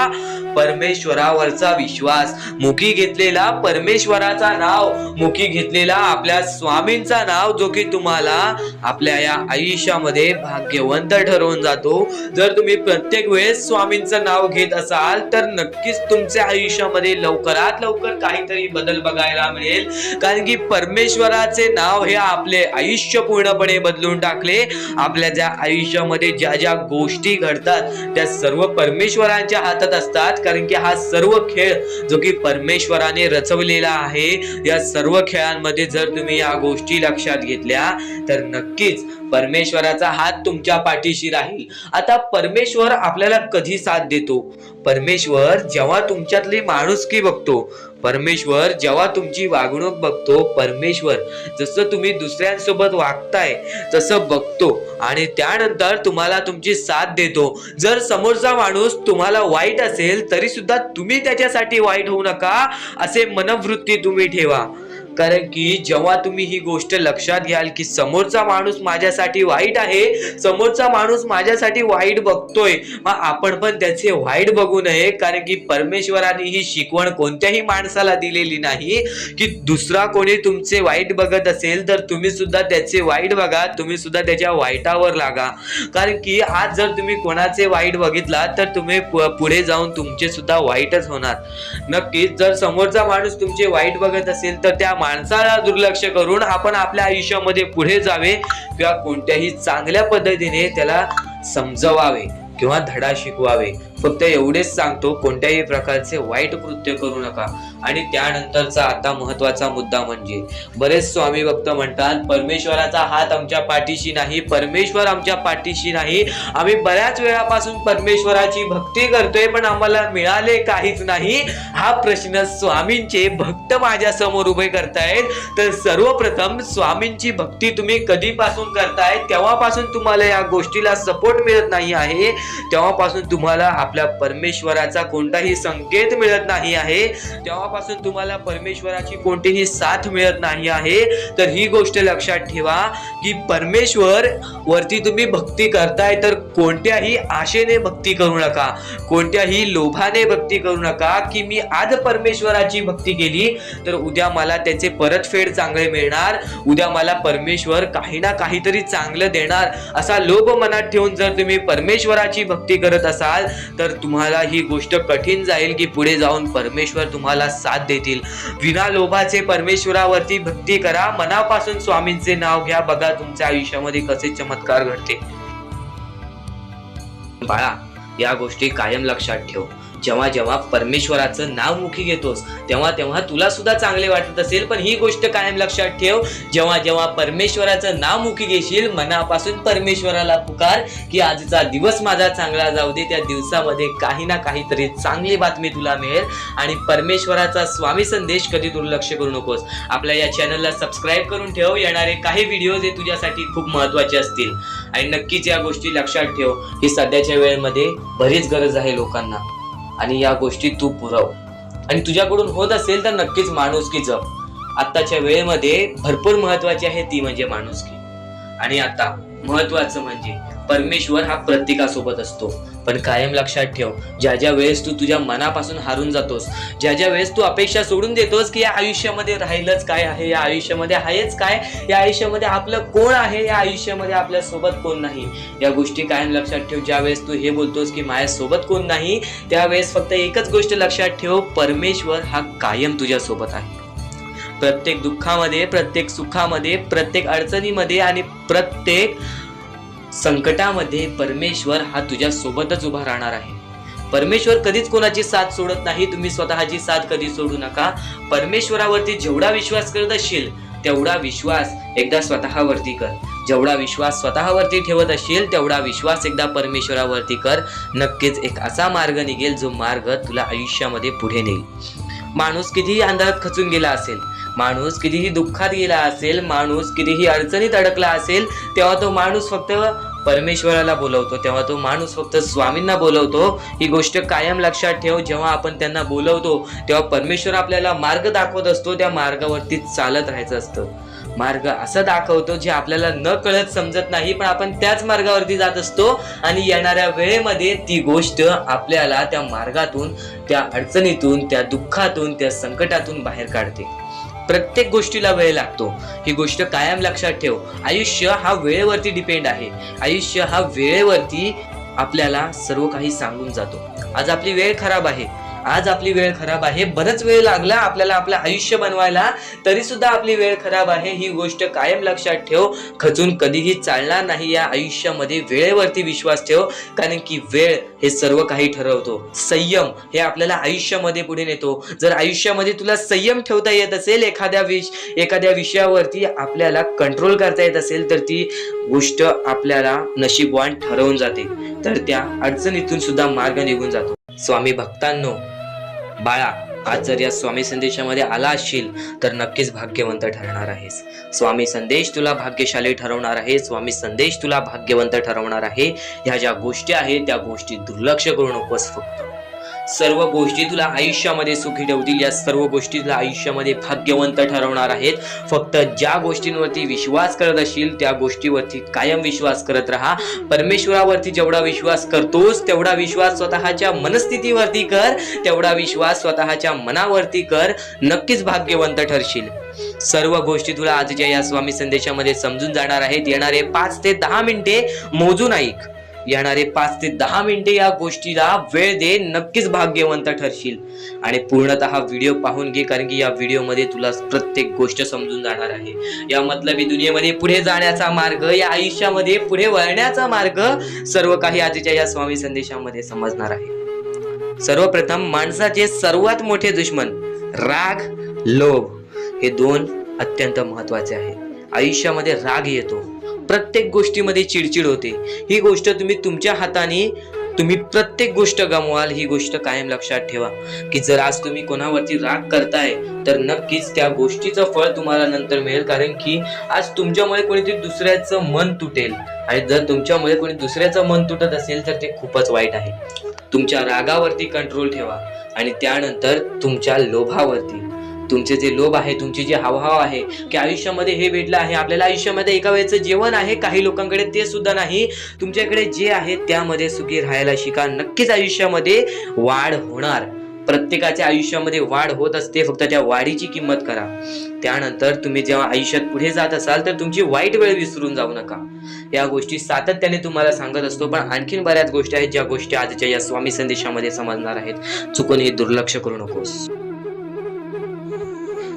परमेश्वरावरचा विश्वास. मुखी घेतलेला परमेश्वराचा नाव, मुखी घेतलेला आपल्या स्वामींचा नाव, जो की तुम्हाला आपल्या या आयुष्यामध्ये भाग्यवंत ठरवून जातो. जर तुम्ही प्रत्येक वेळेस स्वामींचं नाव घेत असाल तर नक्कीच तुमच्या आयुष्यामध्ये लवकरात लवकर काहीतरी बदल बघायला मिळेल. कारण की परमेश्वराचे नाव हे आपले आयुष्य पूर्णपणे बदलून टाकले. आपल्या ज्या आयुष्यामध्ये ज्या ज्या गोष्टी घडतात त्या सर्व परमेश्वरांच्या हातात असतात. कारण की हा सर्व खेळ जो की परमेश्वराने रचवलेला आहे, या सर्व खेळांमध्ये जर तुम्ही या गोष्टी लक्षात घेतल्या तर नक्कीच परमेश्वराचा हात तुमच्या पाठीशी राहील. आता परमेश्वर आपल्याला कधी साथ देतो? परमेश्वर जेव्हा तुमच्यातली माणुसकी बघतो, परमेश्वर जेव्हा तुमची वागणूक बघतो, परमेश्वर जसं तुम्ही दुसऱ्यांसोबत वागताय तसं बघतो आणि त्यानंतर तुम्हाला तुमची साथ देतो. जर समोरचा माणूस तुम्हाला वाईट असेल तरी सुद्धा तुम्ही त्याच्यासाठी वाईट होऊ नका, असे मनोवृत्ती तुम्ही ठेवा. कारण की जेव्हा तुम्ही ही गोष्ट लक्षात घ्याल की समोरचा माणूस माझ्यासाठी वाईट आहे, समोरचा माणूस माझ्यासाठी वाईट बघतोय, मग आपण पण त्याचे वाईट बघू नये. कारण की परमेश्वराने ही शिकवण कोणत्याही माणसाला दिलेली नाही की दुसरा कोणी तुमचे वाईट बघत असेल तर तुम्ही सुद्धा त्याचे वाईट बघा, तुम्ही सुद्धा त्याच्या वाईटावर लागा. कारण की आज जर तुम्ही कोणाचे वाईट बघितला तर तुम्ही पुढे जाऊन तुमचे सुद्धा वाईटच होणार. नक्कीच जर समोरचा माणूस तुमचे वाईट बघत असेल तर त्या माणसाला दुर्लक्ष करून आपण आपल्या आयुष्यामध्ये पुढे जावे किंवा कोणत्याही चांगल्या पद्धतीने त्याला समजवावे किंवा धडा शिकवावे. फक्त एवढेच सांगतो, कोणत्याही प्रकारचे वाईट कृत्य करू नका. आणि त्यानंतरचा आता महत्वाचा मुद्दा म्हणजे बरेच स्वामी भक्त म्हणतात परमेश्वराचा हात आमच्या पाठीशी नाही, परमेश्वर आमच्या पाठीशी नाही, आम्ही बऱ्याच वेळापासून परमेश्वराची भक्ती करतोय पण आम्हाला मिळाले काहीच नाही. हा प्रश्न स्वामींचे भक्त माझ्या समोर उभे करतायत. तर सर्वप्रथम स्वामींची भक्ती तुम्ही कधीपासून करताय, तेव्हापासून तुम्हाला या गोष्टीला सपोर्ट मिळत नाही आहे, तेव्हापासून तुम्हाला आपल्या परमेश्वराचा कोणताही संकेत मिळत नाही आहे, तेव्हापासून तुम्हाला परमेश्वराची कोणतीही साथ मिळत नाही आहे. तर ही गोष्ट लक्षात ठेवा की परमेश्वर वरती तुम्ही भक्ती करताय तर कोणत्याही आशेने भक्ती करू नका, कोणत्याही लोभाने भक्ती करू नका की मी आज परमेश्वराची भक्ती केली तर उद्या मला त्याचे परतफेड चांगले मिळणार, उद्या मला परमेश्वर काही ना काहीतरी चांगलं देणार, असा लोभ मनात ठेवून जर तुम्ही परमेश्वराची भक्ती करत असाल तर तुम्हाला ही गोष्ट कठीण जाईल की पुढे जाऊन परमेश्वर तुम्हाला साथ देतील. विना लोभाचे परमेश्वरावरती भक्ती करा, मनापासून स्वामींचे नाव घ्या, बघा तुमच्या आयुष्यामध्ये कसे चमत्कार घडते. बाळा, या गोष्टी कायम लक्षात ठेव. जेव्हा जेव्हा परमेश्वराचं नाव मुखी घेतोस तेव्हा तेव्हा तुला सुद्धा चांगले वाटत असेल, पण ही गोष्ट कायम लक्षात ठेव, जेव्हा जेव्हा परमेश्वराचं नाव मुखी घेशील मनापासून परमेश्वराला पुकार की आजचा दिवस माझा चांगला जाऊ दे, त्या दिवसामध्ये काही ना काहीतरी चांगली बातमी तुला मिळेल. आणि परमेश्वराचा स्वामी संदेश कधी दुर्लक्ष करू नकोस. आपल्या या चॅनलला सबस्क्राईब करून ठेव, येणारे काही व्हिडिओज हे तुझ्यासाठी खूप महत्वाचे असतील. आणि नक्कीच या गोष्टी लक्षात ठेव, ही सध्याच्या वेळेमध्ये बरीच गरज आहे लोकांना आणि या गोष्टी तू पुरव. आणि तुझ्याकडून होत असेल तर नक्कीच माणुसकी जप. आत्ताच्या वेळेमध्ये भरपूर महत्वाची आहे ती म्हणजे माणुसकी. आणि आता महत्वाचं म्हणजे परमेश्वर हा प्रत्येकासोबत असतो, पण कायम लक्षात ठेव, ज्या ज्या वेळेस तू तुझ्या मनापासून हारून जातोस, ज्या ज्या वेळेस तू अपेक्षा सोडून देतोस की या आयुष्यामध्ये राहिलंच काय आहे, या आयुष्यामध्ये आहेच काय, या आयुष्यामध्ये आपलं कोण आहे, या आयुष्यामध्ये आपल्या सोबत कोण नाही, या गोष्टी कायम लक्षात ठेव. ज्या वेळेस तू हे बोलतोस की माझ्या सोबत कोण नाही, त्यावेळेस फक्त एकच गोष्ट लक्षात ठेव, परमेश्वर हा कायम तुझ्या सोबत आहे. प्रत्येक दुःखामध्ये, प्रत्येक सुखामध्ये, प्रत्येक अडचणीमध्ये आणि प्रत्येक संकटामध्ये परमेश्वर हा तुझ्या सोबतच उभा राहणार आहे. परमेश्वर कधीच कोणाची साथ सोडत नाही, तुम्ही स्वतःची साथ कधी सोडू नका. परमेश्वरावरती जेवढा विश्वास करत असशील तेवढा विश्वास एकदा स्वतःवरती कर. जेवढा विश्वास स्वतःवरती ठेवत असशील तेवढा विश्वास एकदा परमेश्वरावरती कर. नक्कीच एक असा मार्ग निघेल जो मार्ग तुला आयुष्यामध्ये पुढे नेईल. माणूस कितीही अंधारात खचून गेला असेल, माणूस कितीही दुःखात गेला असेल, माणूस कितीही अडचणीत अडकला असेल, तेव्हा तो माणूस फक्त परमेश्वराला बोलवतो, तेव्हा तो माणूस फक्त स्वामींना बोलवतो. ही गोष्ट कायम लक्षात ठेव. जेव्हा आपण त्यांना बोलवतो तेव्हा परमेश्वर आपल्याला मार्ग दाखवत असतो, त्या मार्गावरती चालत राहायचं असतं. मार्ग असं दाखवतो जे आपल्याला न कळत समजत नाही, पण आपण त्याच मार्गावरती जात असतो आणि येणाऱ्या वेळेमध्ये ती गोष्ट आपल्याला त्या मार्गातून, त्या अडचणीतून, त्या दुःखातून, त्या संकटातून बाहेर काढते. प्रत्येक गोष्टीला वेळ लागतो, ही गोष्ट कायम लक्षात ठेव. आयुष्य हा वेळेवरती डिपेंड आहे. आयुष्य हा वेळेवरती आपल्याला सर्व काही सांगून जातो. आज आपली वेळ खराब आहे, आज आपली वेळ खराब आहे, बरंच वेळ लागला आपल्याला आपलं आयुष्य बनवायला, तरी सुद्धा आपली वेळ खराब आहे, ही गोष्ट कायम लक्षात ठेव. खचून कधीही चालणार नाही या आयुष्यामध्ये. वेळेवरती विश्वास ठेव, कारण की वेळ हे सर्व काही ठरवतो. संयम हे आपल्याला आयुष्यामध्ये पुढे नेतो. जर आयुष्यामध्ये तुला संयम ठेवता येत असेल, एखाद्या विषयावरती आपल्याला कंट्रोल करता येत असेल, तर ती गोष्ट आपल्याला नशीबवान ठरवून जाते, तर त्या अडचणीतून सुद्धा मार्ग निघून जातो. स्वामी भक्तांनो, बाळा, आज जर या स्वामी संदेशामध्ये आला असशील तर नक्कीच भाग्यवंत ठरणार आहेस. स्वामी संदेश तुला भाग्यशाली ठरवणार आहे. स्वामी संदेश तुला भाग्यवंत ठरवणार आहे. ह्या ज्या गोष्टी आहेत त्या गोष्टी दुर्लक्ष करू नकोस. फक्त सर्व गोष्टी तुला आयुष्यामध्ये सुखी ठेवतील. या सर्व गोष्टी तुला आयुष्यामध्ये भाग्यवंत ठरवणार आहेत. फक्त ज्या गोष्टींवरती विश्वास करत असशील त्या गोष्टीवरती कायम विश्वास करत राहा. परमेश्वरावरती जेवढा विश्वास करतोस तेवढा विश्वास स्वतःच्या मनस्थितीवरती कर, तेवढा विश्वास स्वतःच्या मनावरती कर. नक्कीच भाग्यवंत ठरशील. सर्व गोष्टी तुला आजच्या या स्वामी संदेशामध्ये समजून जाणार आहेत. येणारे 5 ते 10 मिनिटे मोजून ऐक. येणारे 5 ते 10 मिनिटे या गोष्टीला वेळ दे. नक्कीच भाग्यवंत ठरशील. आणि पूर्णतः व्हिडिओ पाहून घे, कारण की या व्हिडिओमध्ये तुला प्रत्येक गोष्ट समजून जाणार आहे. या मतलबी दुनियेमध्ये पुढे जाण्याचा मार्ग, या आयुष्यामध्ये पुढे वळण्याचा मार्ग, सर्व काही आजच्या या स्वामी संदेशामध्ये समजणार आहे. सर्वप्रथम माणसाचे सर्वात मोठे दुश्मन राग, लोभ हे दोन अत्यंत महत्वाचे आहे. आयुष्यामध्ये राग येतो, प्रत्येक गोष्टीमध्ये चिडचिड होते. ही गोष्ट तुम्ही तुमच्या हाताने तुम्ही प्रत्येक गोष्ट गमवाल, ही गोष्ट कायम लक्षात ठेवा की जर आज तुम्ही कोणावरती राग करताय तर नक्कीच त्या गोष्टीचं फळ तुम्हाला नंतर मिळेल. कारण की आज तुमच्यामुळे कोणीतरी दुसऱ्याचं मन तुटेल आणि जर तुमच्यामुळे कोणी दुसऱ्याचं मन तुटत असेल तर ते खूपच वाईट आहे. तुमच्या रागावरती कंट्रोल ठेवा आणि त्यानंतर तुमच्या लोभावरती. तुमचे जे लोभ आहे, तुमची जे हावभाव आहे की आयुष्यामध्ये हे भेटलं आहे आपल्याला, आयुष्यामध्ये एका वेळेचं जेवण आहे, काही लोकांकडे ते सुद्धा नाही. तुमच्याकडे जे आहे त्यामध्ये सुखी राहायला शिका. नक्कीच आयुष्यामध्ये वाढ होणार. प्रत्येकाच्या आयुष्यामध्ये वाढ होत असते, फक्त त्या वाढीची किंमत करा. त्यानंतर तुम्ही जेव्हा आयुष्यात पुढे जात असाल तर तुमची वाईट वेळ विसरून जाऊ नका. या गोष्टी सातत्याने तुम्हाला सांगत असतो, पण आणखीन बऱ्याच गोष्टी आहेत ज्या गोष्टी आजच्या या स्वामी संदेशामध्ये समजणार आहेत. चुकून हे दुर्लक्ष करू नकोस.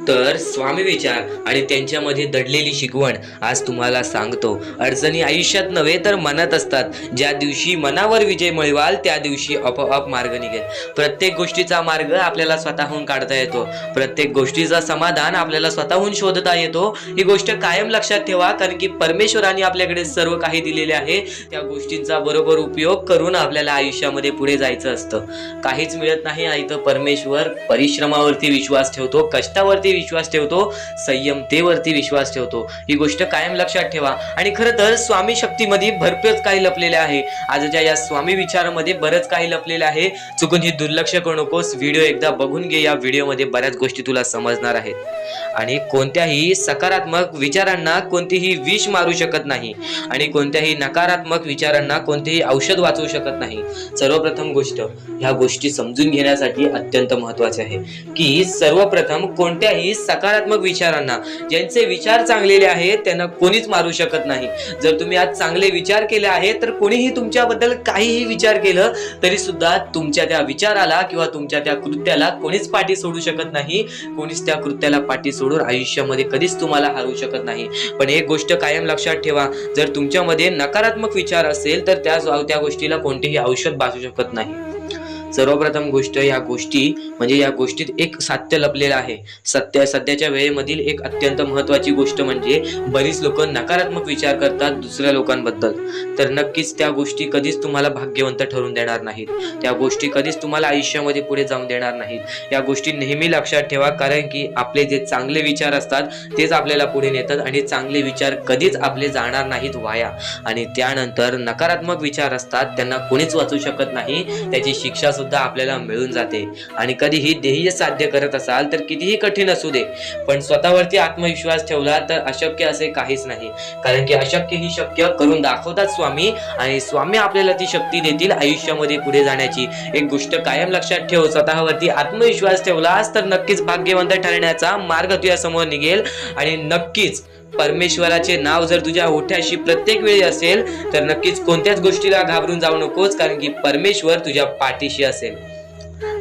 तर स्वामी विचार आणि त्यांच्यामध्ये दडलेली शिकवण आज तुम्हाला सांगतो. अडचणी आयुष्यात नव्हे तर मनात असतात. ज्या दिवशी मनावर विजय मिळवाल त्या दिवशी आपोआप मार्ग निघेल. प्रत्येक गोष्टीचा मार्ग आपल्याला स्वतःहून काढता येतो. प्रत्येक गोष्टीचा समाधान आपल्याला स्वतःहून शोधता येतो. ही गोष्ट कायम लक्षात ठेवा, कारण की परमेश्वराने आपल्याकडे सर्व काही दिलेले आहे. त्या गोष्टींचा बरोबर उपयोग करून आपल्याला आयुष्यामध्ये पुढे जायचं असतं. काहीच मिळत नाही इथं परमेश्वर परिश्रमावरती विश्वास ठेवतो, कष्टावरती विश्वास ठेवतो, संयमतेवरती विश्वास ठेवतो. ही गोष्ट कायम लक्षात ठेवा. आणि खरं तर स्वामी शक्तीमध्ये भरपूरच काही लपलेले आहे. आजच्या या स्वामी विचारामध्ये बरंच काही लपलेलं आहे. चुकून ही दुर्लक्ष करू नकोस. व्हिडिओ एकदा बघून घे. या व्हिडिओमध्ये बऱ्याच गोष्टी तुला समजणार आहेत. आणि कोणत्याही सकारात्मक विचारांना कोणतीही विष मारू शकत नाही आणि कोणत्याही नकारात्मक विचारांना कोणतेही औषध वाचवू शकत नाही. सर्वप्रथम गोष्ट ह्या गोष्टी समजून घेण्यासाठी अत्यंत महत्वाचे आहे की सर्वप्रथम कोणत्याही सकारात्मक विचारांना, ज्यांचे विचार चांगलेले आहेत त्यांना कोणीच मारू शकत नाही. जर तुम्ही आज चांगले विचार केले आहेत तर कोणीही तुमच्याबद्दल काहीही विचार केलं तरी सुद्धा तुमच्या त्या विचाराला किंवा तुमच्या त्या कृत्याला कोणीच पाठी सोडू शकत नाही. कोणीच त्या कृत्याला पाठी सोडून आयुष्यामध्ये कधीच तुम्हाला हरवू शकत नाही. पण एक गोष्ट कायम लक्षात ठेवा, जर तुमच्यामध्ये नकारात्मक विचार असेल तर त्या गोष्टीला कोणतेही औषध वाचू शकत नाही. सर्वप्रथम गोष्ट, या गोष्टीत एक सत्य लपलेलं आहे. सध्याच्या वेळेमधील एक अत्यंत महत्वाची गोष्ट म्हणजे बरीच लोक नकारात्मक विचार करतात दुसऱ्या लोकांबद्दल. तर नक्कीच त्या गोष्टी कधीच तुम्हाला भाग्यवंत ठरून देणार नाहीत. त्या गोष्टी कधीच तुम्हाला आयुष्यामध्ये पुढे जाऊन देणार नाहीत. या गोष्टी नेहमी लक्षात ठेवा, कारण की आपले जे चांगले विचार असतात तेच आपल्याला पुढे नेतात आणि चांगले विचार कधीच आपले जाणार नाहीत वाया. आणि त्यानंतर नकारात्मक विचार असतात त्यांना कोणीच वाचू शकत नाही. त्याची शिक्षा सुद्धा आपल्याला मिळून जाते. आणि कधीही ध्येय साध्य करत असाल तर कितीही कठीण असू दे, पण स्वतःवरती आत्मविश्वास ठेवला तर अशक्य असे काहीच नाही. कारण की अशक्य ही शक्य करून दाखवतात स्वामी, आणि स्वामी आपल्याला ती शक्ती देतील आयुष्यामध्ये पुढे जाण्याची. एक गोष्ट कायम लक्षात ठेव, स्वतःवरती आत्मविश्वास ठेवलास तर नक्कीच भाग्यवंत ठरण्याचा मार्ग तुझ्या समोर निघेल. आणि नक्कीच परमेश्वराचे नाव जर तुझ्या ओठ्याशी प्रत्येक वेळी असेल तर नक्कीच कोणत्याच गोष्टीला घाबरून जाऊ नकोस, कारण की परमेश्वर तुझ्या पाठीशी असेल.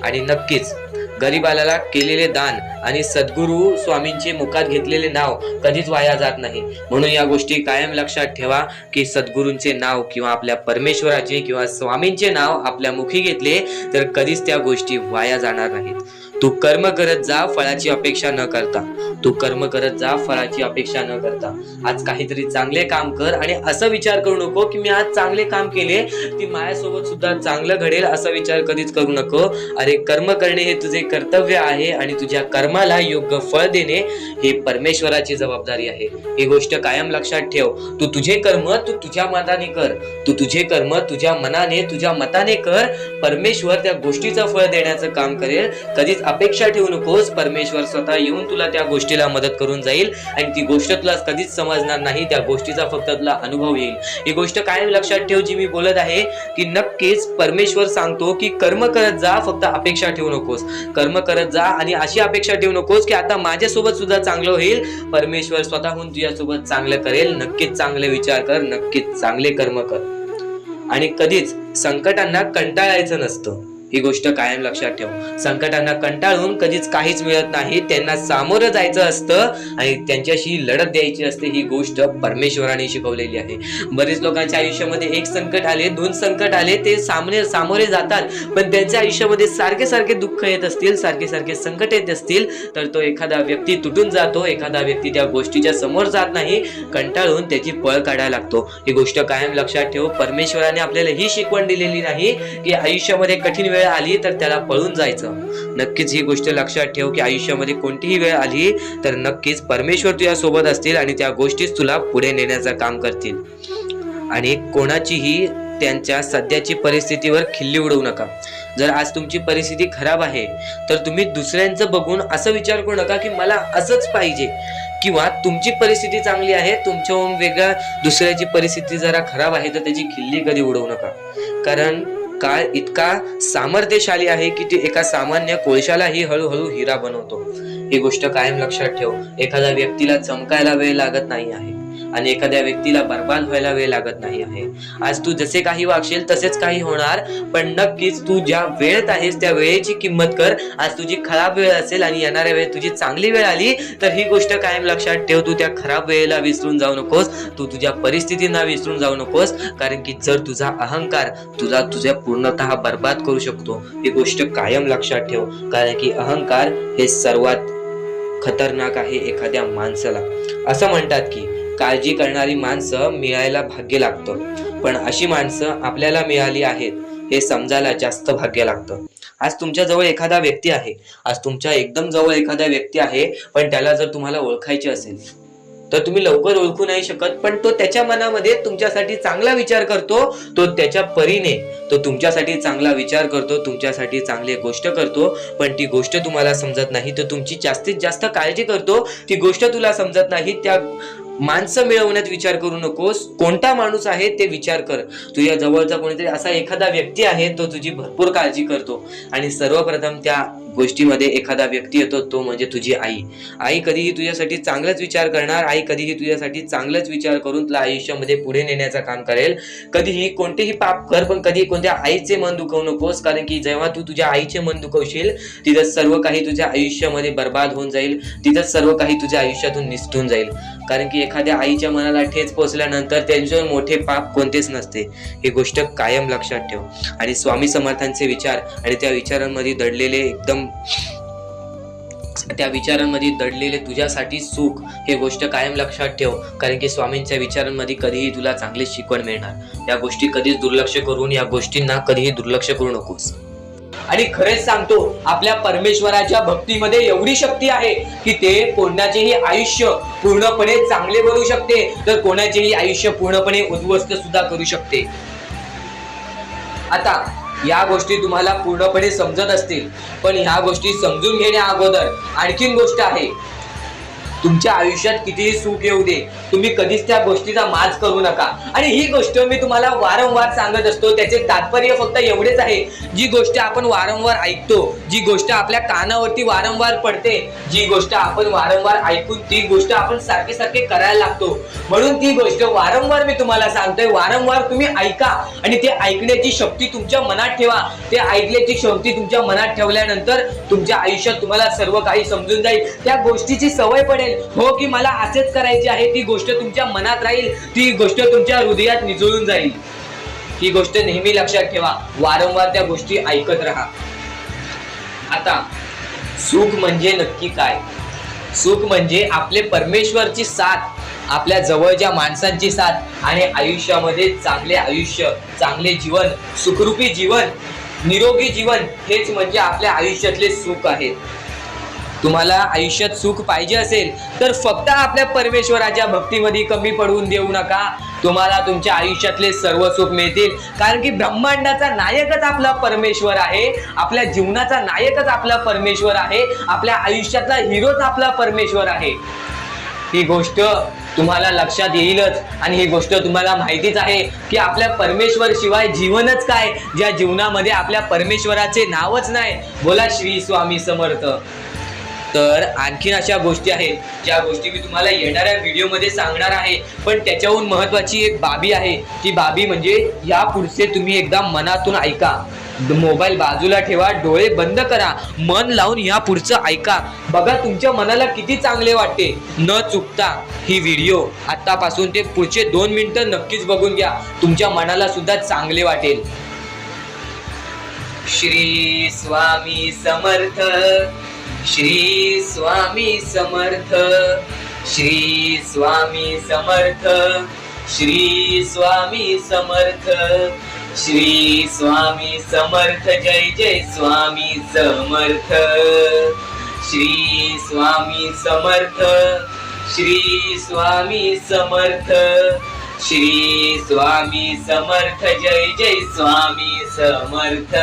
आणि नक्कीच गरीबाला केलेले दान आणि सद्गुरू स्वामींचे मुखात घेतलेले नाव कधीच वाया जात नाही. म्हणून या गोष्टी कायम लक्षात ठेवा की सद्गुरूंचे नाव किंवा आपल्या परमेश्वराचे किंवा स्वामींचे नाव आपल्या मुखी घेतले तर कधीच त्या गोष्टी वाया जाणार नाहीत. तू कर्म करत जा फळाची अपेक्षा न करता. तू कर्म करत जा फळाची अपेक्षा न करता. आज काहीतरी चांगले काम कर आणि असा विचार करू नको की मी आज चांगले काम केले ती माझ्यासोबत सुद्धा चांगलं घडेल, असा विचार कधीच करू नको. अरे कर्म करणे हे तुझे कर्तव्य आहे आणि तुझ्या कर्माला योग्य फळ देणे हे परमेश्वराची जबाबदारी आहे. ही गोष्ट कायम लक्षात ठेव. तू तुझे कर्म तू तुझ्या मताने कर. तू तुझे कर्म तुझ्या मनाने तुझ्या मताने कर. परमेश्वर त्या गोष्टीचं फळ देण्याचं काम करेल. कधीच अपेक्षा ठेवू नकोस. परमेश्वर स्वतः येऊन तुला त्या गोष्टीला मदत करून जाईल आणि ती गोष्ट तुला कधीच समजणार नाही. त्या गोष्टीचा फक्त तुला अनुभव येईल. ही गोष्ट कायम लक्षात ठेव जी मी बोलत आहे की नक्कीच परमेश्वर सांगतो की कर्म करत जा, फक्त अपेक्षा ठेवू नकोस. कर्म करत जा आणि अशी अपेक्षा ठेवू नकोस की आता माझ्यासोबत सुद्धा चांगलं होईल. परमेश्वर स्वतःहून तुझ्यासोबत चांगलं करेल. नक्कीच चांगले विचार कर, नक्कीच चांगले कर्म कर. आणि कधीच संकटांना कंटाळायचं नसतं. ही गोष्ट कायम लक्षात ठेव. संकटांना कंटाळून कधीच काहीच मिळत नाही. त्यांना सामोरं जायचं असतं आणि त्यांच्याशी लढत द्यायची असते. ही गोष्ट परमेश्वराने शिकवलेली आहे. बरेच लोकांच्या आयुष्यामध्ये एक संकट आले, 2 संकट आले, ते सामोरे जातात, पण त्यांच्या आयुष्यामध्ये सारखे सारखे दुःख येत असतील, सारखे सारखे संकट येत असतील, तर तो एखादा व्यक्ती तुटून जातो. एखादा व्यक्ती त्या गोष्टीच्या समोर जात नाही, कंटाळून त्याची पळ काढायला लागतो. ही गोष्ट कायम लक्षात ठेव. परमेश्वराने आपल्याला ही शिकवण दिलेली नाही की आयुष्यामध्ये कठीण वेळ आली तर त्याला पळून जायचं. नक्कीच ही गोष्ट लक्षात ठेव की आयुष्यामध्ये कोणतीही वेळ आली तर नक्कीच परमेश्वर तुझ्या सोबत असतील आणि त्या गोष्टीच तुला पुढे नेण्याचं काम करतील. आणि कोणाचीही त्यांच्या सध्याची परिस्थितीवर खिल्ली उडवू नका. जर आज तुमची परिस्थिती खराब आहे तर तुम्ही दुसऱ्यांचं बघून असं विचार करू नका की मला असंच पाहिजे, किंवा तुमची परिस्थिती चांगली आहे, तुमच्याहून वेगळ्या दुसऱ्याची परिस्थिती जरा खराब आहे तर त्याची खिल्ली कधी उडवू नका. कारण काळ इतका सामर्थ्यशाली आहे की ते एका सामान्य कोळशालाही हळूहळू हिरा बनवतो. ही गोष्ट कायम लक्षात ठेव. एखाद्या व्यक्तीला चमकायला वेळ लागत नाही आहे आणि एखाद्या व्यक्तीला बर्बाद व्हायला वेळ लागत नाही आहे. आज तू जसे काही वागशील तसेच काही होणार, पण नक्कीच तू ज्या वेळेत आहेस त्या वेळेची किंमत कर. आज तुझी खराब वेळ असेल आणि येणाऱ्या वेळेत तुझी चांगली वेळ आली तर ही गोष्ट कायम लक्षात ठेव. तू त्या खराब वेळेला विसरून जाऊ नकोस, तू तुझ्या परिस्थितींना विसरून जाऊ नकोस. कारण की जर तुझा अहंकार तुझ्या पूर्णतः बर्बाद करू शकतो. ही गोष्ट कायम लक्षात ठेव. कारण की अहंकार हे सर्वात खतरनाक आहे एखाद्या माणसाला. असं म्हणतात की काळजी करणारी माणसं मिळायला भाग्य लागतं, पण अशी माणसं आपल्याला मिळाली आहेत हे समजायला जास्त भाग्य लागतं. आज तुमच्या जवळ एखादा व्यक्ती आहे, आज तुमच्या एकदम जवळ एखादा व्यक्ती आहे, पण त्याला जर तुम्हाला ओळखायचे असेल तर तुम्ही लवकर ओळखू नाही शकत, पण तो त्याच्या मनामध्ये तुमच्यासाठी चांगला विचार करतो. तो त्याच्या परीने तो तुमच्यासाठी चांगला विचार करतो, तुमच्यासाठी चांगली गोष्ट करतो, पण ती गोष्ट तुम्हाला समजत नाही. तो तुमची जास्तीत जास्त काळजी करतो, ती गोष्ट तुला समजत नाही. त्या माणसं मिळवण्यात विचार करू नकोस, कोणता माणूस आहे ते विचार कर. तुझ्या जवळचा कोणीतरी असा एखादा व्यक्ती आहे, तो तुझी भरपूर काळजी करतो. आणि सर्वप्रथम त्या गोष्टीमध्ये एखादा व्यक्ती येतो, तो म्हणजे तुझी आई. आई कधीही तुझ्यासाठी चांगलाच विचार करणार. आई कधीही तुझ्यासाठी चांगलाच विचार करून तुला आयुष्यामध्ये पुढे नेण्याचं काम करेल. कधीही कोणतेही पाप कर, पण कधी कोणत्या आईचे मन दुखवू नकोस. कारण की जेव्हा तू तुझ्या आईचे मन दुखवशील तिथं सर्व काही तुझ्या आयुष्यामध्ये बर्बाद होऊन जाईल, तिथं सर्व काही तुझ्या आयुष्यातून निसटून जाईल. कारण की एखाद्या आईच्या मनाला ठेच पोचल्यानंतर त्यांच्यावर मोठे पाप कोणतेच नसते. ही गोष्ट कायम लक्षात ठेव. आणि स्वामी समर्थांचे विचार आणि त्या विचारांमध्ये दडलेले तुझ्यासाठी सुख, हे गोष्ट कायम लक्षात ठेव. कारण की स्वामींच्या विचारांमध्ये कधीही तुला चांगली शिकवण मिळणार. या गोष्टी कधीच दुर्लक्ष करून या गोष्टींना कधीही दुर्लक्ष करू नकोस. आणि खरेच सांगतो, आपल्या परमेश्वराच्या भक्तीमध्ये एवढी शक्ती आहे की ते कोणाचेही आयुष्य पूर्णपणे चांगले बनवू शकते, तर कोणाचेही आयुष्य पूर्णपणे उद्ध्वस्त सुद्धा करू शकते. आता या गोष्टी तुम्हाला पूर्णपणे समजत असतील, पण ह्या गोष्टी समजून घेण्या अगोदर आणखीन गोष्ट आहे. तुमच्या आयुष्यात कितीही सुख येऊ दे, तुम्ही कधीच त्या गोष्टीचा माज करू नका. आणि ही गोष्ट मी तुम्हाला वारंवार सांगत असतो. त्याचे तात्पर्य फक्त एवढेच आहे, जी गोष्ट आपण वारंवार ऐकतो, जी गोष्ट आपल्या कानावरती वारंवार पडते, जी गोष्ट आपण वारंवार ऐकून ती गोष्ट आपण सारखे सारखे करायला लागतो, म्हणून ती गोष्ट वारंवार मी तुम्हाला सांगतोय. वारंवार तुम्ही ऐका आणि ते ऐकण्याची शक्ती तुमच्या मनात ठेवा. ते ऐकण्याची शक्ती तुमच्या मनात ठेवल्यानंतर तुमच्या आयुष्यात तुम्हाला सर्व काही समजून जाईल. त्या गोष्टीची सवय पडेल. हो की मला असेच करायचे आहे, ती गोष्ट तुमच्या मनात राहील, ती गोष्ट तुमच्या हृदयात निजळून जाईल. ही गोष्ट नेहमी लक्षात ठेवा. वारंवार त्या गोष्टी ऐकत राहा. आता सुख म्हणजे नक्की काय? सुख म्हणजे आपले परमेश्वरची साथ, आपल्या जवळच्या माणसांची साथ आणि आयुष्यामध्ये चांगले आयुष्य, चांगले जीवन, सुखरूपी जीवन, निरोगी जीवन, हेच म्हणजे आपल्या आयुष्यातले सुख आहे. तुम्हाला आयुष्यात सुख पाहिजे असेल तर फक्त आपल्या परमेश्वराच्या भक्तीमध्ये कमी पडून देऊ नका. तुम्हाला तुमच्या आयुष्यातले सर्व सुख मिळतील. कारण की ब्रह्मांडाचा नायकच आपला परमेश्वर आहे, आपल्या जीवनाचा नायकच आपला परमेश्वर आहे, आपल्या आयुष्यातला हिरोच आपला परमेश्वर आहे. ही गोष्ट तुम्हाला लक्षात येईलच. आणि ही गोष्ट तुम्हाला माहितीच आहे की आपल्या परमेश्वर शिवाय जीवनच काय, ज्या जीवनामध्ये आपल्या परमेश्वराचे नावच नाही. बोला श्री स्वामी समर्थ. तर आणखीन अशा गोष्टी आहेत ज्या गोष्टी मी तुम्हाला येणाऱ्या व्हिडिओमध्ये सांगणार आहे, पण त्याच्याहून महत्वाची एक बाबी आहे. ती बाबी म्हणजे या पुढचे तुम्ही एकदा मनातून ऐका. मोबाईल बाजूला ठेवा, डोळे बंद करा, मन लावून या पुढचं ऐका. बघा तुमच्या मनाला किती चांगले वाटते. न चुकता ही व्हिडिओ आतापासून ते पुढचे 2 मिनिटं नक्कीच बघून घ्या. तुमच्या मनाला सुद्धा चांगले वाटेल. श्री स्वामी समर्थ, श्री स्वामी समर्थ, श्री स्वामी समर्थ, श्री स्वामी समर्थ, श्री स्वामी समर्थ. जय जय स्वामी समर्थ. श्री स्वामी समर्थ, श्री स्वामी समर्थ, श्री स्वामी समर्थ. जय जय स्वामी समर्थ.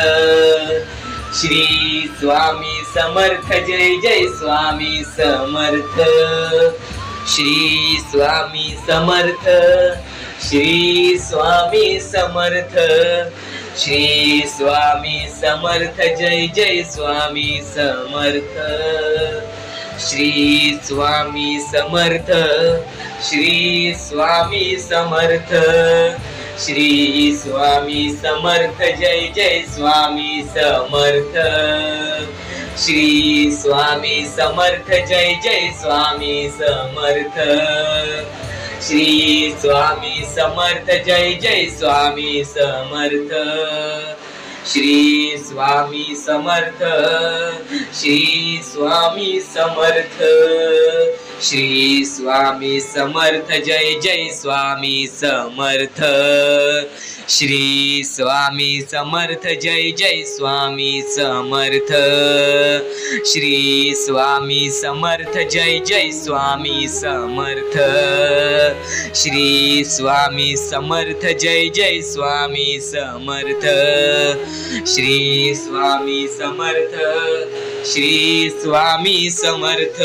श्री स्वामी समर्थ. जय जय स्वामी समर्थ. श्री स्वामी समर्थ, श्री स्वामी समर्थ, श्री स्वामी समर्थ. जय जय स्वामी समर्थ. श्री स्वामी समर्थ, श्री स्वामी समर्थ, श्री स्वामी समर्थ. जय जय स्वामी समर्थ. श्री स्वामी समर्थ. जय जय स्वामी समर्थ. श्री स्वामी समर्थ. जय जय स्वामी समर्थ. श्री स्वामी समर्थ, श्री स्वामी समर्थ, श्री स्वामी समर्थ. जय जय स्वामी समर्थ. श्री स्वामी समर्थ. जय जय स्वामी समर्थ. श्री स्वामी समर्थ. जय जय स्वामी समर्थ. श्री स्वामी समर्थ. जय जय स्वामी समर्थ. श्री स्वामी समर्थ, श्री स्वामी समर्थ.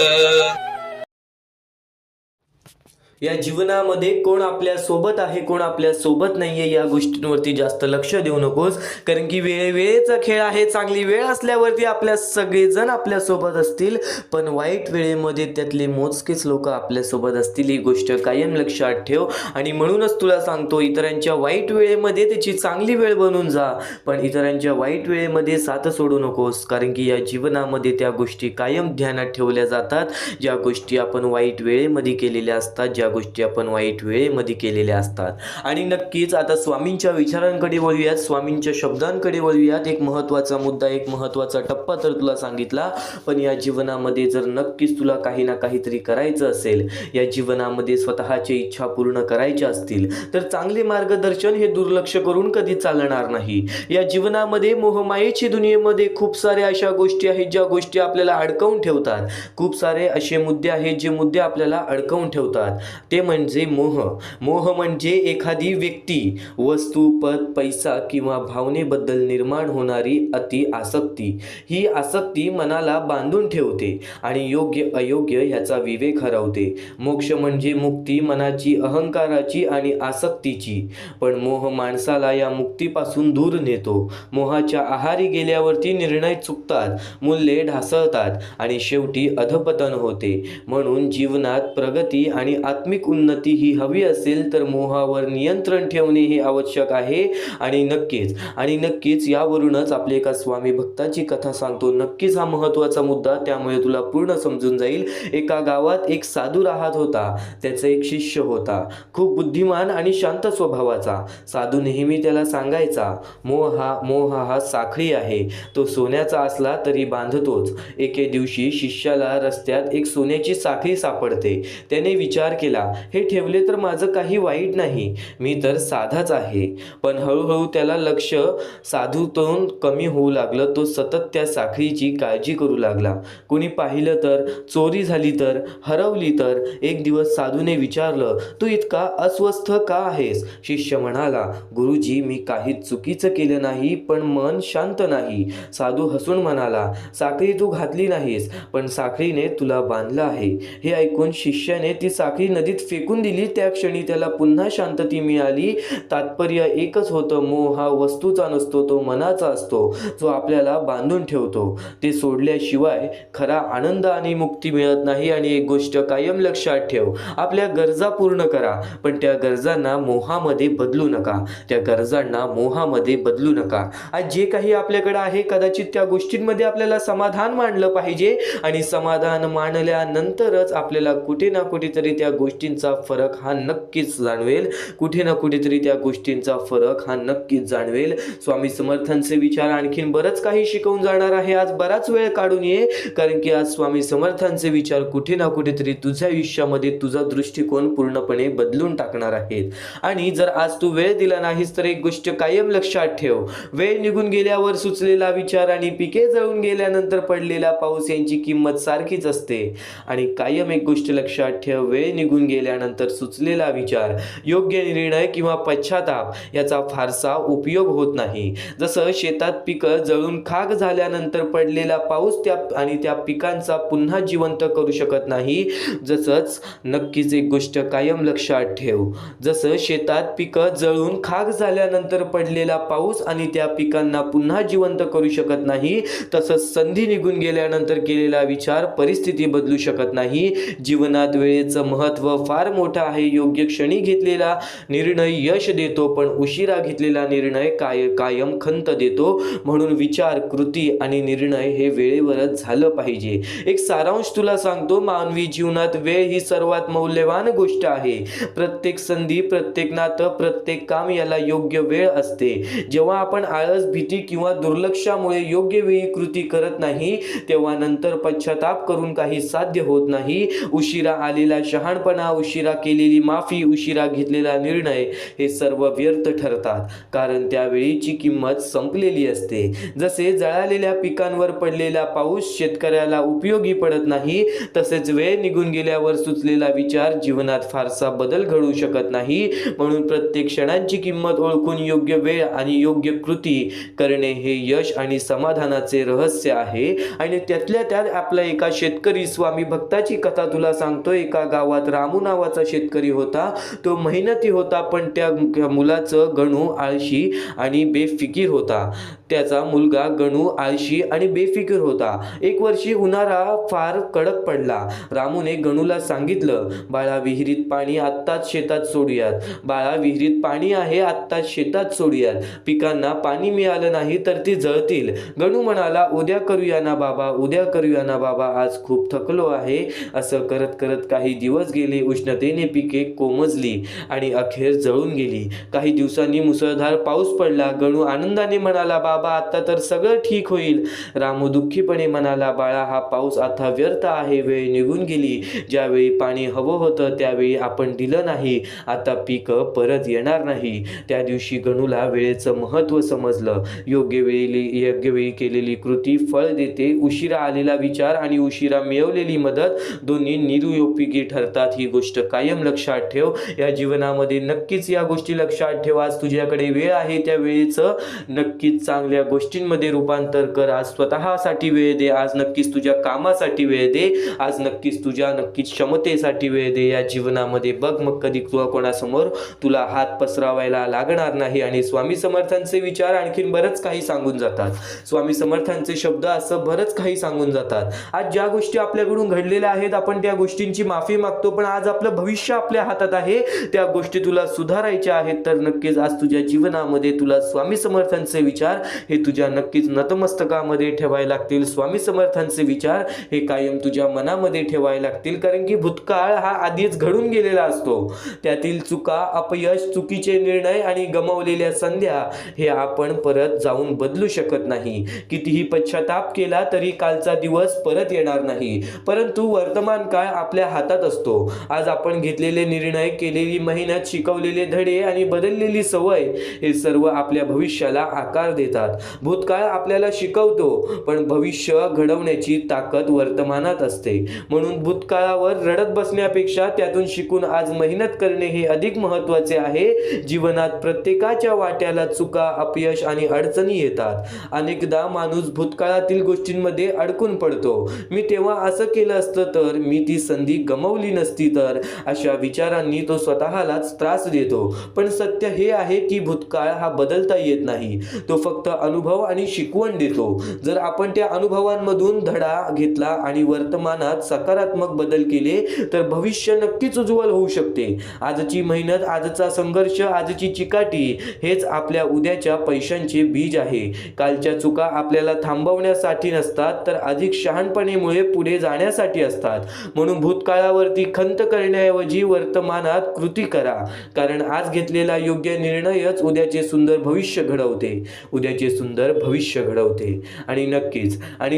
या जीवनामध्ये कोण आपल्या सोबत आहे, कोण आपल्या सोबत नाहीये या गोष्टींवरती जास्त लक्ष देऊ नकोस. कारण की वेळेचा खेळ आहे. चांगली वेळ असल्यावरती आपल्या सगळेजण आपल्या सोबत असतील, पण वाईट वेळेमध्ये त्यातले मोजकेच लोक आपल्या सोबत असतील. ही गोष्ट कायम लक्षात ठेव. आणि म्हणूनच तुला सांगतो, इतरांच्या वाईट वेळेमध्ये त्याची चांगली वेळ बनून जा, पण इतरांच्या वाईट वेळेमध्ये साथ सोडू नकोस. कारण की या जीवनामध्ये त्या गोष्टी कायम ध्यानात ठेवल्या जातात, ज्या गोष्टी आपण वाईट वेळेमध्ये केलेल्या असतात, ज्या गोष्टी आपण वाईट वेळेमध्ये केलेल्या असतात. आणि नक्कीच आता स्वामींच्या विचारांकडे वळूयात, स्वामींच्या शब्दांकडे वळूयात. एक महत्त्वाचा मुद्दा, एक महत्त्वाचा टप्पा तर तुला सांगितला, पण या जीवनामध्ये जर नक्कीच तुला काही ना काहीतरी करायचं असेल, या जीवनामध्ये स्वतःची इच्छा पूर्ण करायच्या असतील, तर चांगले मार्गदर्शन हे दुर्लक्ष करून कधी चालणार नाही. या जीवनामध्ये मोहमायेची दुनियेमध्ये खूप साऱ्या अशा गोष्टी आहेत, ज्या गोष्टी आपल्याला अडकवून ठेवतात. खूप सारे असे मुद्दे आहेत, जे मुद्दे आपल्याला अडकवून ठेवतात. ते म्हणजे मोह. मोह म्हणजे एखादी व्यक्ती, वस्तू, पद, पैसा किंवा भावनेबद्दल निर्माण होणारी अति आसक्ती. ही आसक्ती मनाला बांधून ठेवते आणि योग्य अयोग्य ह्याचा विवेक हरवते. मोक्ष म्हणजे मुक्ती मनाची, अहंकाराची आणि आसक्तीची. पण मोह माणसाला या मुक्तीपासून दूर नेतो. मोहाच्या आहारी गेल्यावरती निर्णय चुकतात, मूल्ये ढासळतात आणि शेवटी अधपतन होते. म्हणून जीवनात प्रगती आणि आत्मिक उन्नती ही हवी असेल तर मोहावर नियंत्रण ठेवणे हे आवश्यक आहे. आणि नक्कीच यावरूनच आपल्या एका स्वामी भक्ताची कथा सांगतो. नक्कीच हा महत्त्वाचा मुद्दा, त्यामुळे तुला पूर्ण समजून जाईल. एका गावात एक साधू राहत होता. त्याचा एक शिष्य होता, खूप बुद्धिमान आणि शांत स्वभावाचा. साधू नेहमी त्याला सांगायचा, मोह हा साखळी आहे, तो सोन्याचा असला तरी बांधतोच. एके दिवशी शिष्याला रस्त्यात एक सोन्याची साखळी सापडते. त्याने विचार केला, हे ठेवले तर माझं काही वाईट नाही, मी तर साधाच आहे. पण हळूहळू त्याला लक्ष साधूतून कमी होऊ लागलं. तो सतत त्या साखळीची काळजी करू लागला. कोणी पाहिलं तर, चोरी झाली तर, हरवली तर. एक दिवस साधूने विचारलं, तू इतका अस्वस्थ का आहेस? शिष्य म्हणाला, गुरुजी, मी काही चुकीचं केलं नाही, पण मन शांत नाही. साधू हसून म्हणाला, साखळी तू घातली नाहीस, पण साखळीने तुला बांधलं आहे. हे ऐकून शिष्याने ती साखळी नदीत फेकून दिली त्या क्षणी त्याला पुन्हा शांतती मिळाली. तात्पर्य एकच होतं, मोह हा वस्तूचा नसतो, तो मनाचा असतो, जो आपल्याला बांधून ठेवतो. ते सोडल्याशिवाय खरा आनंद आणि मुक्ती मिळत नाही. आणि एक गोष्ट कायम लक्षात ठेव, आपल्या गरजा पूर्ण करा, पण त्या गरजांना मोहामध्ये बदलू नका. त्या गरजांना मोहामध्ये बदलू नका. आज जे काही आपल्याकडे आहे, कदाचित त्या गोष्टींमध्ये आपल्याला समाधान मानलं पाहिजे, आणि समाधान मानल्यानंतरच आपल्याला कुठे ना कुठेतरी त्या गोष्टींचा फरक हा नक्कीच जाणवेल. कुठे ना कुठेतरी त्या गोष्टींचा फरक हा नक्कीच जाणवेल. स्वामी समर्थांचे विचार आणखीन बरंच काही शिकवून जाणार आहे. आज बराच वेळ काढून ये, कारण की आज स्वामी समर्थांचे विचार कुठे ना कुठेतरी तुझ्या आयुष्यामध्ये तुझा दृष्टिकोन पूर्णपणे बदलून टाकणार आहेत. आणि जर आज तू वेळ दिला नाहीस तर एक गोष्ट कायम लक्षात ठेव, वेळ निघून गेल्यावर सुचलेला विचार आणि पिके जळून गेल्यानंतर पडलेला पाऊस यांची किंमत सारखीच असते. आणि कायम एक गोष्ट लक्षात ठेव, वेळ निघून गेल्यानंतर सुचलेला विचार, योग्य निर्णय किंवा पश्चाताप याचा फारसा उपयोग होत नाही. जसं शेतात पिकं जळून खाक झाल्यानंतर पडलेला पाऊस त्या पिकांचा पुन्हा जिवंत करू शकत नाही, जसंच नक्कीच एक गोष्ट कायम लक्षात ठेव, जसं शेतात पिकं जळून खाक झाल्यानंतर पडलेला पाऊस आणि त्या पिकांना पुन्हा जिवंत करू शकत नाही, तसंच संधी निघून गेल्यानंतर केलेला विचार परिस्थिती बदलू शकत नाही. जीवनात वेळेचं महत्त्व फार मोठं आहे. योग्य क्षणी घेतलेला निर्णय यश देतो, पण उशिरा घेतलेला निर्णय कायम खंत देतो. म्हणून विचार, कृती आणि निर्णय हे वेळेवरच झालं पाहिजे. एक सारांश तुला सांगतो, मानवी जीवनात वेळ ही सर्वात मौल्यवान गोष्ट आहे. प्रत्येक संधी, प्रत्येक नातं, प्रत्येक काम याला योग्य वेळ असते. जेव्हा आपण आळस, भीती किंवा दुर्लक्षामुळे योग्य वेळी कृती करत नाही, तेव्हा नंतर पश्चाताप करून काही साध्य होत नाही. उशिरा आलेला शहाणपणा, उशिरा केलेली माफी, उशिरा घेतलेला निर्णय हे सर्व व्यर्थ ठरतात, कारण त्या वेळीची किंमत संपलेली असते. जसे जळालेल्या पिकांवर पडलेला पाऊस शेतकऱ्याला उपयोगी पडत नाही, तसेच वेळ निघून गेल्यावर सुचलेला विचार जीवनात फारसा बदल घडवू शकत नाही. म्हणून प्रत्येक क्षणांची किंमत ओळखून योग्य वेळ आणि योग्य कृती करणे हे यश आणि समाधानाचे रहस्य आहे. आणि त्यातल्या त्यात आपला एका शेतकरी स्वामी भक्ताची कथा तुला सांगतो. एका गावात रामू नावाचा शेतकरी होता. तो मेहनती होता, पण त्या मुलाचं गणू आळशी आणि बेफिकीर होता. त्याचा मुलगा गणू आळशी आणि बेफिकीर होता. एक वर्षी उन्हाळा फार कडक पडला. रामूने गणूला सांगितलं, बाळा, विहिरीत पाणी आत्ताच शेतात सोडूयात. बाळा, विहिरीत पाणी आहे, आत्ताच शेतात सोडूयात. पिकांना पाणी मिळालं नाही तर ती जळतील. गणू म्हणाला, उद्या करूया ना बाबा, उद्या करूया ना बाबा, आज खूप थकलो आहे. असं करत करत काही दिवस गेले. उष्णतेने पिके कोमजली आणि अखेर जळून गेली. काही दिवसांनी मुसळधार पाऊस पडला. गणू आनंदाने म्हणाला, बाबा, आता तर सगळं ठीक होईल. रामू दुःखीपणे म्हणाला, बाळा, हा पाऊस आता व्यर्थ आहे. वेळ निघून गेली. ज्यावेळी पाणी हवं होतं त्यावेळी आपण दिलं नाही. आता पीक परत येणार नाही. त्या दिवशी गणूला वेळेचं महत्त्व समजलं. योग्य वेळी केलेली कृती फळ देते. उशिरा आलेला विचार आणि उशिरा मिळवलेली मदत दोन्ही निरुपयोगी ठरतात. ही गोष्ट कायम लक्षात ठेव. या जीवनामध्ये नक्कीच या गोष्टी लक्षात ठेव. आज तुझ्याकडे वेळ आहे, त्या वेळेचं नक्कीच चांगल्या गोष्टींमध्ये रूपांतर कर. आज स्वतःसाठी वेळ दे. आज नक्कीच तुझ्या कामासाठी वेळ दे. आज नक्कीच तुझ्या क्षमतेसाठी वेळ दे. या जीवनामध्ये बघ, मग कधी कोणासमोर तुला हात पसरावायला लागणार नाही. आणि स्वामी समर्थांचे विचार आणखीन बरंच काही सांगून जातात. स्वामी समर्थांचे शब्द असं बरंच काही सांगून जातात. आज ज्या गोष्टी आपल्याकडून घडलेल्या आहेत, आपण त्या गोष्टींची माफी मागतो, पण आज आपलं भविष्य आपल्या हातात आहे. त्या गोष्टी तुला सुधारायच्या आहेत, तर नक्कीच आज तुझ्या जीवनामध्ये तुला स्वामी समर्थांचे विचार हे तुझ्या नक्कीच नतमस्तकामध्ये ठेवायला लागतील. स्वामी समर्थांचे विचार हे कायम तुझ्या मनामध्ये ठेवायला लागतील, कारण की भूतकाळ हा आधीच घडून गेलेला असतो. त्यातील चुका, अपयश, चुकीचे निर्णय आणि गमावलेल्या संध्या हे आपण परत जाऊन बदलू शकत नाही. कितीही पश्चाताप केला तरी कालचा दिवस परत येणार नाही, परंतु वर्तमान काळ आपल्या हातात असतो. आज आपण घेतलेले निर्णय, केलेली मेहनत, शिकवलेले धडे आणि बदललेली सवय हे सर्व आपल्या भविष्याला आकार देतात. येतात. भूतकाळ आपल्याला शिकवतो, पण भविष्य घडवण्याची ताकद वर्तमानात असते. म्हणून भूतकाळावर रडत बसण्यापेक्षा त्यातून शिकून आज मेहनत करणे हे अधिक महत्त्वाचे आहे. जीवनात प्रत्येकाच्या वाट्याला चुका, अपयश आणि अडचणी येतात. अनेकदा माणूस भूतकाळातील गोष्टींमध्ये अडकून पडतो. मी तेव्हा असं केलं असतं तर, मी ती संधी गमावली नसती तर, अशा विचारांनी तो स्वतःलाच त्रास देतो. पण सत्य हे आहे की भूतकाळ हा बदलता येत नाही. तो फक्त अनुभव आणि शिकवण देतो. जर आपण त्या अनुभवांमधून धडा घेतला आणि वर्तमानात सकारात्मक बदल केले तर भविष्य नक्कीच उज्ज्वल होऊ शकते. आजची मेहनत, आजचा संघर्ष, आजची चिकाटी हेच आपल्या उद्याच्या पैशांचे बीज आहे. कालच्या चुका आपल्याला थांबवण्यासाठी नसतात, तर अधिक शहाणपणेमुळे पुढे जाण्यासाठी असतात. म्हणून भूतकाळावरती खंत करण्याऐवजी वर्तमानात कृती करा, कारण आज घेतलेला योग्य निर्णयच उद्याचे सुंदर भविष्य घडवते. उद्याचे सुंदर भविष्य घडवते. आणि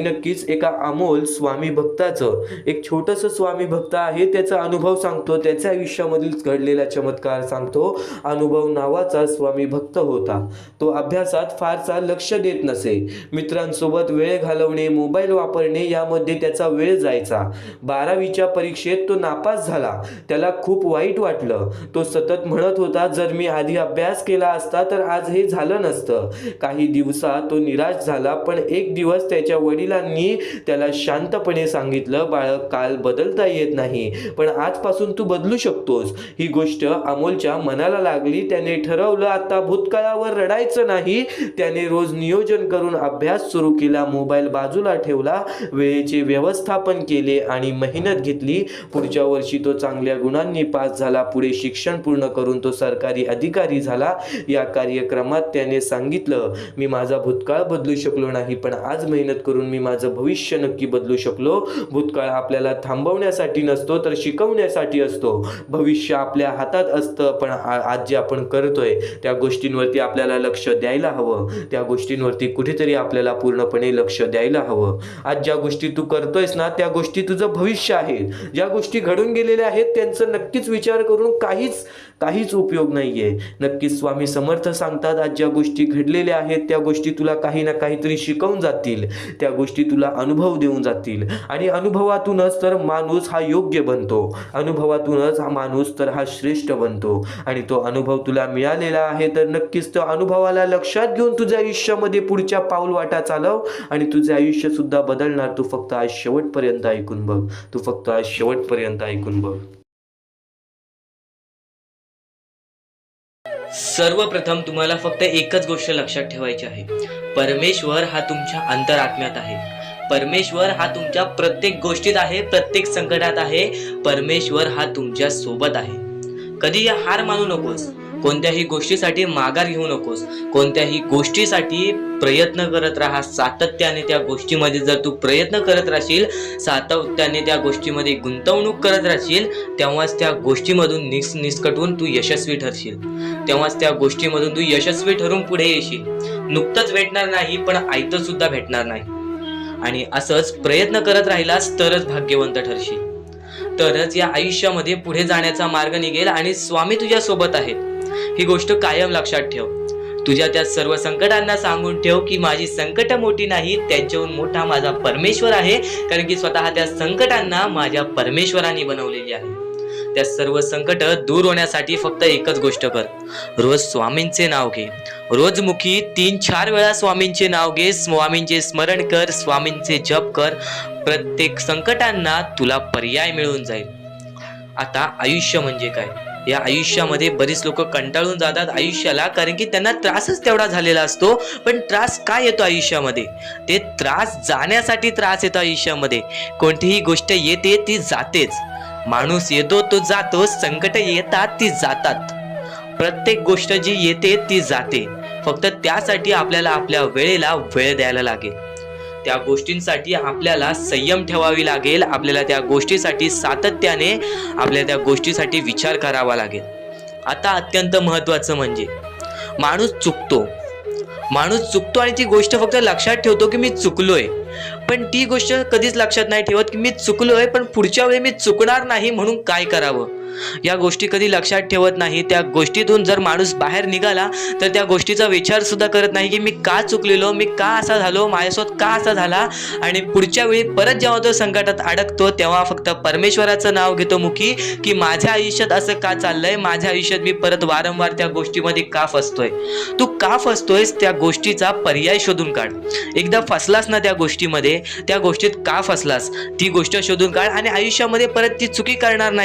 नक्कीच एका अमोल स्वामी भक्ताचं, एक छोटंसं स्वामी भक्त आहे, त्याचा अनुभव सांगतो, त्याच्या आयुष्यामधील घडलेला चमत्कार सांगतो. अनुभव नावाचा स्वामी भक्त होता. तो अभ्यासात फारसा लक्ष देत नसे. मित्रांसोबत वेळ घालवणे, मोबाईल वापरणे यामध्ये त्याचा वेळ जायचा. 12वीच्या परीक्षेत तो नापास झाला. त्याला खूप वाईट वाटलं. तो सतत म्हणत होता, जर मी आधी अभ्यास केला असता तर आज हे झालं नसतं. काही दिवसात तो निराश झाला. पण एक दिवस त्याच्या वडिलांनी त्याला शांतपणे सांगितलं, बाळक, काल बदलता येत नाही, पण आजपासून तू बदलू शकतोस. ही गोष्ट अमोलच्या मनाला लागली. त्याने ठरवलं, आता भूतकाळावर रडायचं नाही. त्याने रोज नियोजन करून अभ्यास सुरू केला, मोबाईल बाजूला ठेवला, वेळेचे व्यवस्थापन केले आणि मेहनत घेतली. पुढच्या वर्षी तो चांगल्या गुणांनी पास झाला. पुढे शिक्षण पूर्ण करून तो सरकारी अधिकारी झाला. या कार्यक्रमात त्याने सांगितलं, मी माझा भूतकाळ बदलू शकलो नाही, पण आज मेहनत करून मी माझं भविष्य नक्की बदलू शकलो. भूतकाळ आपल्याला थांबवण्यासाठी नसतो, तर शिकवण्यासाठी असतो. भविष्य आपल्या हातात असतं, पण आज जे आपण करतोय त्या गोष्टींवरती आपल्याला लक्ष द्यायला हवं. त्या गोष्टींवरती कुठेतरी आपल्याला पूर्णपणे लक्ष द्यायला हवं. आज ज्या गोष्टी तू करतोयस ना, त्या गोष्टी तुझं भविष्य आहे. ज्या गोष्टी घडून गेलेल्या आहेत त्यांचा नक्कीच विचार करून काहीच उपयोग नाहीये. नक्कीच स्वामी समर्थ सांगतात, आज ज्या गोष्टी घडलेल्या आहेत त्या गोष्टी तुला काही ना काहीतरी शिकवून जातील. त्या गोष्टी तुला अनुभव देऊन जातील. आणि अनुभवातूनच तर माणूस हा योग्य बनतो. अनुभवातूनच हा माणूस तर हा श्रेष्ठ बनतो. आणि तो अनुभव तुला मिळालेला आहे, तर नक्कीच त्या अनुभवाला लक्षात घेऊन तुझ्या आयुष्यामध्ये पुढच्या पाऊल वाटा चालव आणि तुझे आयुष्य सुद्धा बदलणार. तू फक्त आज शेवटपर्यंत ऐकून बघ. तू फक्त आज शेवटपर्यंत ऐकून बघ. सर्वप्रथम तुम्हाला फक्त एकच गोष्ट लक्षात ठेवायची आहे. परमेश्वर हा तुमच्या अंतरात्म्यात आहे. परमेश्वर हा तुमच्या प्रत्येक गोष्टीत आहे, प्रत्येक संकटात आहे. परमेश्वर हा तुमच्या सोबत आहे. कधी हार मानू नकोस. कोणत्याही गोष्टीसाठी माघार घेऊ नकोस. कोणत्याही गोष्टीसाठी प्रयत्न करत राहा. सातत्याने त्या गोष्टीमध्ये जर तू प्रयत्न करत राहशील, सातत्याने त्या गोष्टीमध्ये गुंतवणूक करत राहशील, तेव्हाच त्या गोष्टीमधून निसकटून तू यशस्वी ठरशील. तेव्हाच त्या गोष्टीमधून तू यशस्वी ठरून पुढे येशील. नुकतंच भेटणार नाही, पण आयतं सुद्धा भेटणार नाही. आणि असंच प्रयत्न करत राहिलास तरच भाग्यवंत ठरशील. तरच या आयुष्यामध्ये पुढे जाण्याचा मार्ग निघेल आणि स्वामी तुझ्या सोबत आहेत. ही गोष्ट कायम लक्षात ठेव. तुझ्या त्या सर्व संकटांना सांगून ठेव की माझी संकट मोठी नाही, त्यांच्याहून मोठा माझा परमेश्वर आहे. कारण की स्वतः त्या संकटांना माझ्या परमेश्वराने बनवलेली आहे. त्या सर्व संकट दूर होण्यासाठी फक्त एकच गोष्ट कर. रोज स्वामींचे नाव घे. रोज मुखी 3-4 वेळा स्वामींचे नाव घे. स्वामींचे स्मरण कर. स्वामींचे जप कर. प्रत्येक संकटांना तुला पर्याय मिळून जाईल. आता आयुष्य म्हणजे काय? या आयुष्यामध्ये बरीच लोक कंटाळून जातात आयुष्याला, कारण की त्यांना त्रासच तेवढा झालेला असतो. पण त्रास काय येतो आयुष्यामध्ये? ते त्रास जाण्यासाठी त्रास येतो आयुष्यामध्ये. कोणतीही गोष्ट येते ती जातेच. माणूस येतो तो जातो. संकट येतात ती जातात. प्रत्येक गोष्ट जी येते ती जाते. फक्त त्यासाठी आपल्याला आपल्या वेळेला वेळ द्यायला लागेल. त्या गोष्टींसाठी आपल्याला संयम ठेवावी लागेल. आपल्याला त्या गोष्टीसाठी सातत्याने आपल्याला त्या गोष्टीसाठी विचार करावा लागेल. आता अत्यंत महत्त्वाचं म्हणजे माणूस चुकतो आणि ती गोष्ट फक्त लक्षात ठेवतो की मी चुकलोय. पण ती गोष्ट कधीच लक्षात नाही ठेवत की मी चुकलोय, पण पुढच्या वेळी मी चुकणार नाही म्हणून काय करावं. या गोष्टी कधी लक्षात ठेवत नाही. त्या गोष्टीतून जर माणूस बाहेर निघाला तर त्या गोष्टीचा विचार सुद्धा करत नाही की मी का चुकलेलो, मी का असा झालो, माझ्यासोबत का असा झाला. आणि पुढच्या वेळी परत जेव्हा तो संकटात अडकतो तेव्हा फक्त परमेश्वराचं नाव घेतो मुखी की माझ्या आयुष्यात असं का चाललंय, माझ्या आयुष्यात मी परत वारंवार त्या गोष्टीमध्ये का फसतोय. तू का फसतोयस त्या गोष्टीचा पर्याय शोधून काढ. एकदा फसलास ना त्या गोष्टीमध्ये, त्या गोष्टीत का फसलास ती गोष्ट शोधून काढ आणि आयुष्यामध्ये परत ती चुकी करणार नाही.